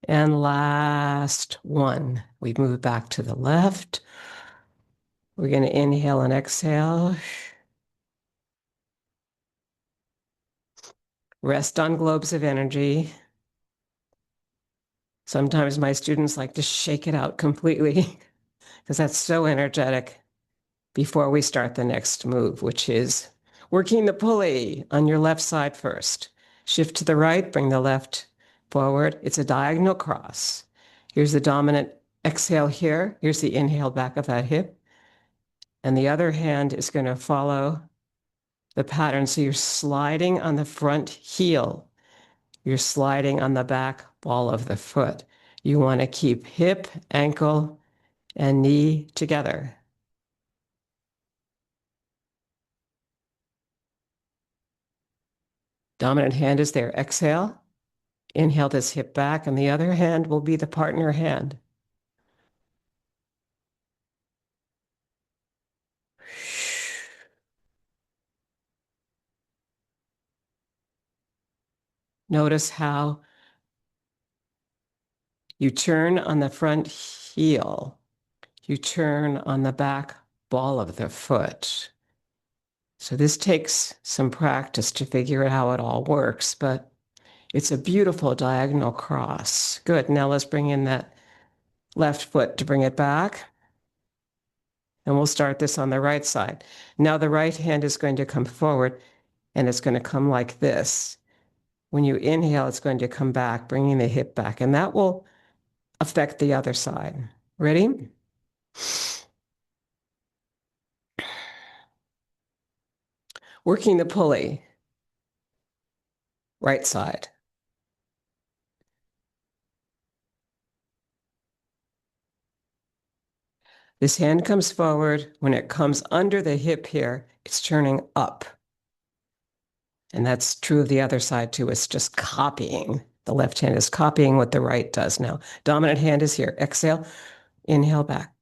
[SPEAKER 1] And last one, we move back to the left. We're going to inhale and exhale. Rest on globes of energy. Sometimes my students like to shake it out completely because that's so energetic before we start the next move, which is working the pulley on your left side first. Shift to the right, bring the left forward. It's a diagonal cross. Here's the dominant exhale here. Here's the inhale back of that hip. And the other hand is going to follow the pattern. So you're sliding on the front heel. You're sliding on the back ball of the foot. You want to keep hip, ankle, and knee together. Dominant hand is there. Exhale. Inhale this hip back, and the other hand will be the partner hand. Notice how you turn on the front heel. You turn on the back ball of the foot. So this takes some practice to figure out how it all works, but it's a beautiful diagonal cross. Good. Now let's bring in that left foot to bring it back. And we'll start this on the right side. Now the right hand is going to come forward and it's going to come like this. When you inhale, it's going to come back, bringing the hip back, and that will affect the other side. Ready? Working the pulley, right side. This hand comes forward. When it comes under the hip here, it's turning up. And that's true of the other side too. It's just copying. The left hand is copying what the right does now. Dominant hand is here. Exhale, inhale back.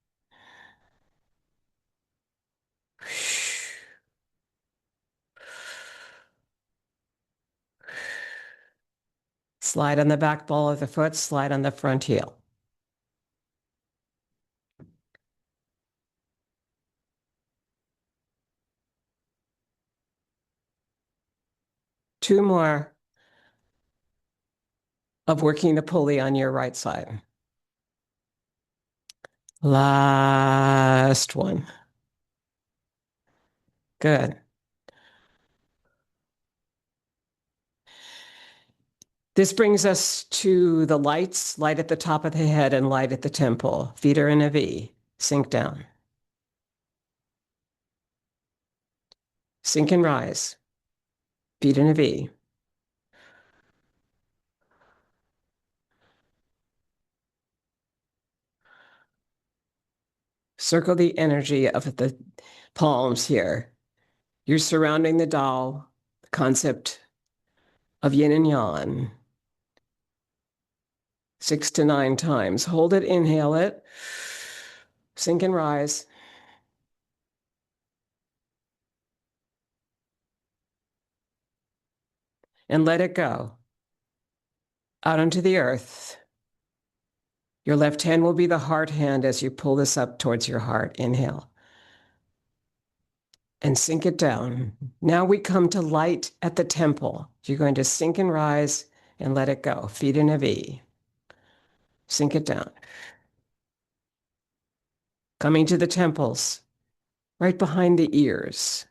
[SPEAKER 1] Slide on the back ball of the foot, slide on the front heel. Two more of working the pulley on your right side. Last one. Good. This brings us to the lights, light at the top of the head and light at the temple. Feet are in a V. Sink down. Sink and rise. Feet in a V. Circle the energy of the palms here. You're surrounding the Tao, the concept of yin and yang. 6 to 9 times. Hold it, inhale it, sink and rise. And let it go out onto the earth. Your left hand will be the heart hand as you pull this up towards your heart. Inhale. And sink it down. Now we come to light at the temple. You're going to sink and rise and let it go. Feet in a V. Sink it down. Coming to the temples, right behind the ears.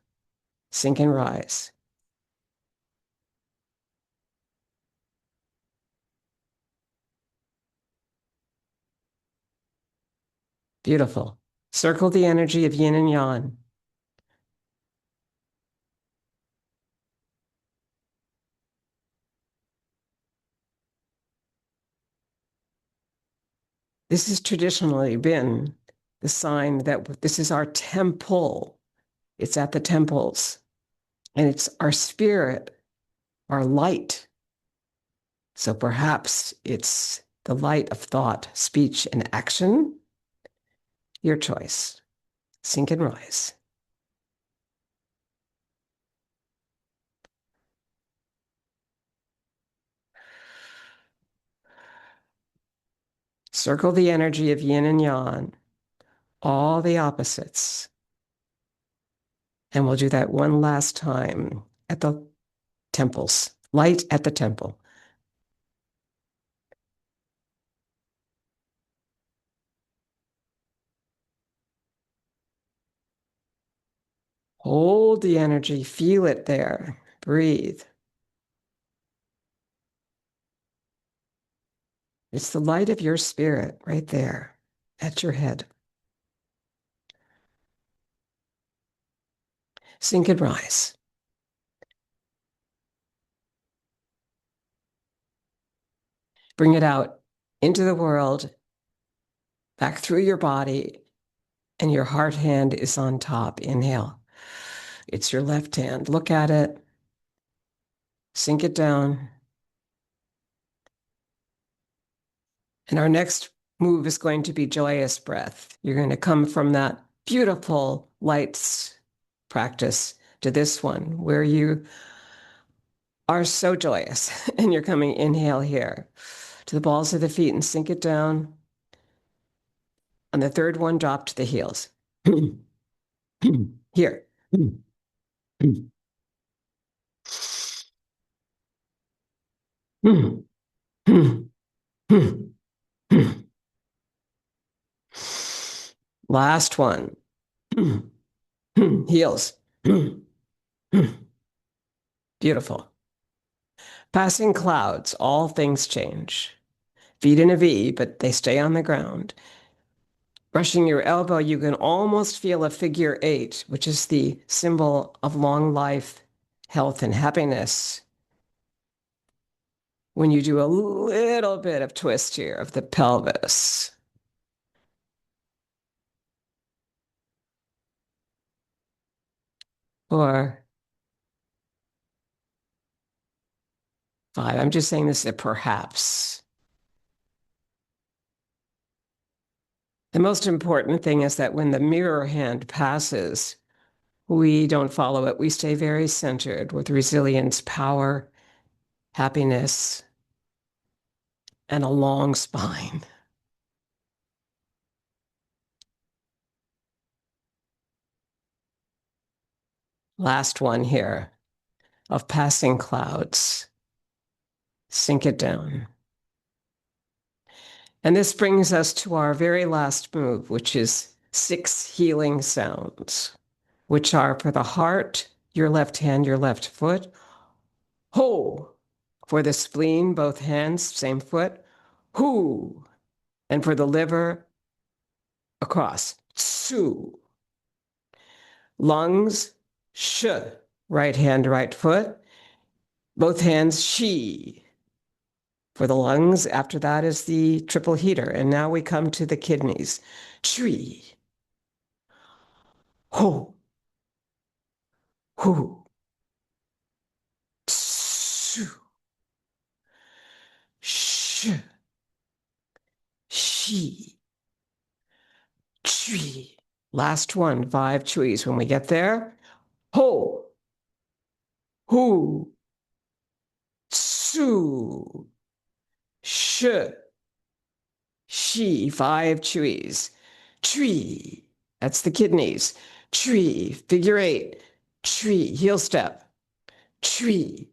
[SPEAKER 1] Sink and rise. Beautiful. Circle the energy of yin and yang. This has traditionally been the sign that this is our temple. It's at the temples. And it's our spirit, our light. So perhaps it's the light of thought, speech, and action. Your choice. Sink and rise. Circle the energy of yin and yang, all the opposites. And we'll do that one last time at the temples. Light at the temple. Hold the energy, feel it there. Breathe. It's the light of your spirit right there at your head. Sink and rise. Bring it out into the world, back through your body, and your heart hand is on top. Inhale. It's your left hand. Look at it. Sink it down. And our next move is going to be joyous breath. You're going to come from that beautiful lights practice to this one where you are so joyous and you're coming inhale here to the balls of the feet and sink it down. On the third one, drop to the heels. Here. Last one. Heels. Beautiful. Passing clouds, all things change. Feet in a V, but they stay on the ground. Brushing your elbow, you can almost feel a figure 8, which is the symbol of long life, health, and happiness. When you do a little bit of twist here of the pelvis. Or 5. I'm just saying this perhaps. The most important thing is that when the mirror hand passes, we don't follow it. We stay very centered with resilience, power, happiness, and a long spine. Last one here of passing clouds. Sink it down. And this brings us to our very last move, which is 6 healing sounds, which are for the heart, your left hand, your left foot. Ho! For the spleen, both hands, same foot. Hu! And for the liver, across. Tsu. Lungs, sh. Right hand, right foot. Both hands, shi. For the lungs, after that is the triple heater. And now we come to the kidneys. Chui. Ho. Hu. Tsu. Sh. Chi, Chi. Last one, 5 Chis. When we get there, Ho, Hu, Su, Sh, Shi. 5 Chis. Tree. That's the kidneys. Tree. Figure 8. Tree. Heel step. Tree.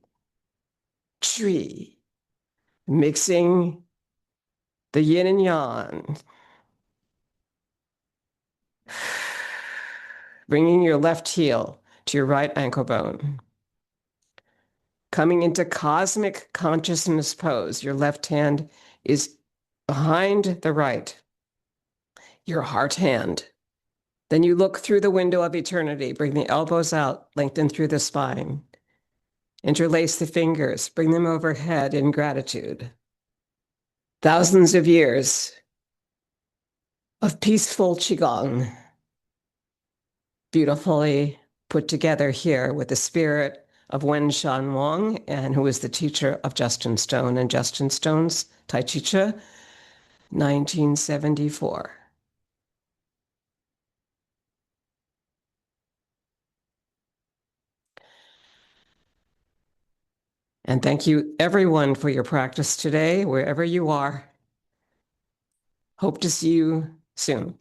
[SPEAKER 1] Tree. Mixing the yin and yang. Bringing your left heel to your right ankle bone. Coming into cosmic consciousness pose. Your left hand is behind the right, your heart hand. Then you look through the window of eternity. Bring the elbows out, lengthen through the spine. Interlace the fingers, bring them overhead in gratitude. Thousands of years of peaceful Qigong, beautifully put together here with the spirit of Wen-Shan Huang, and who is the teacher of Justin Stone and Justin Stone's Tai Chi Chih, 1974. And thank you, everyone, for your practice today, wherever you are. Hope to see you soon.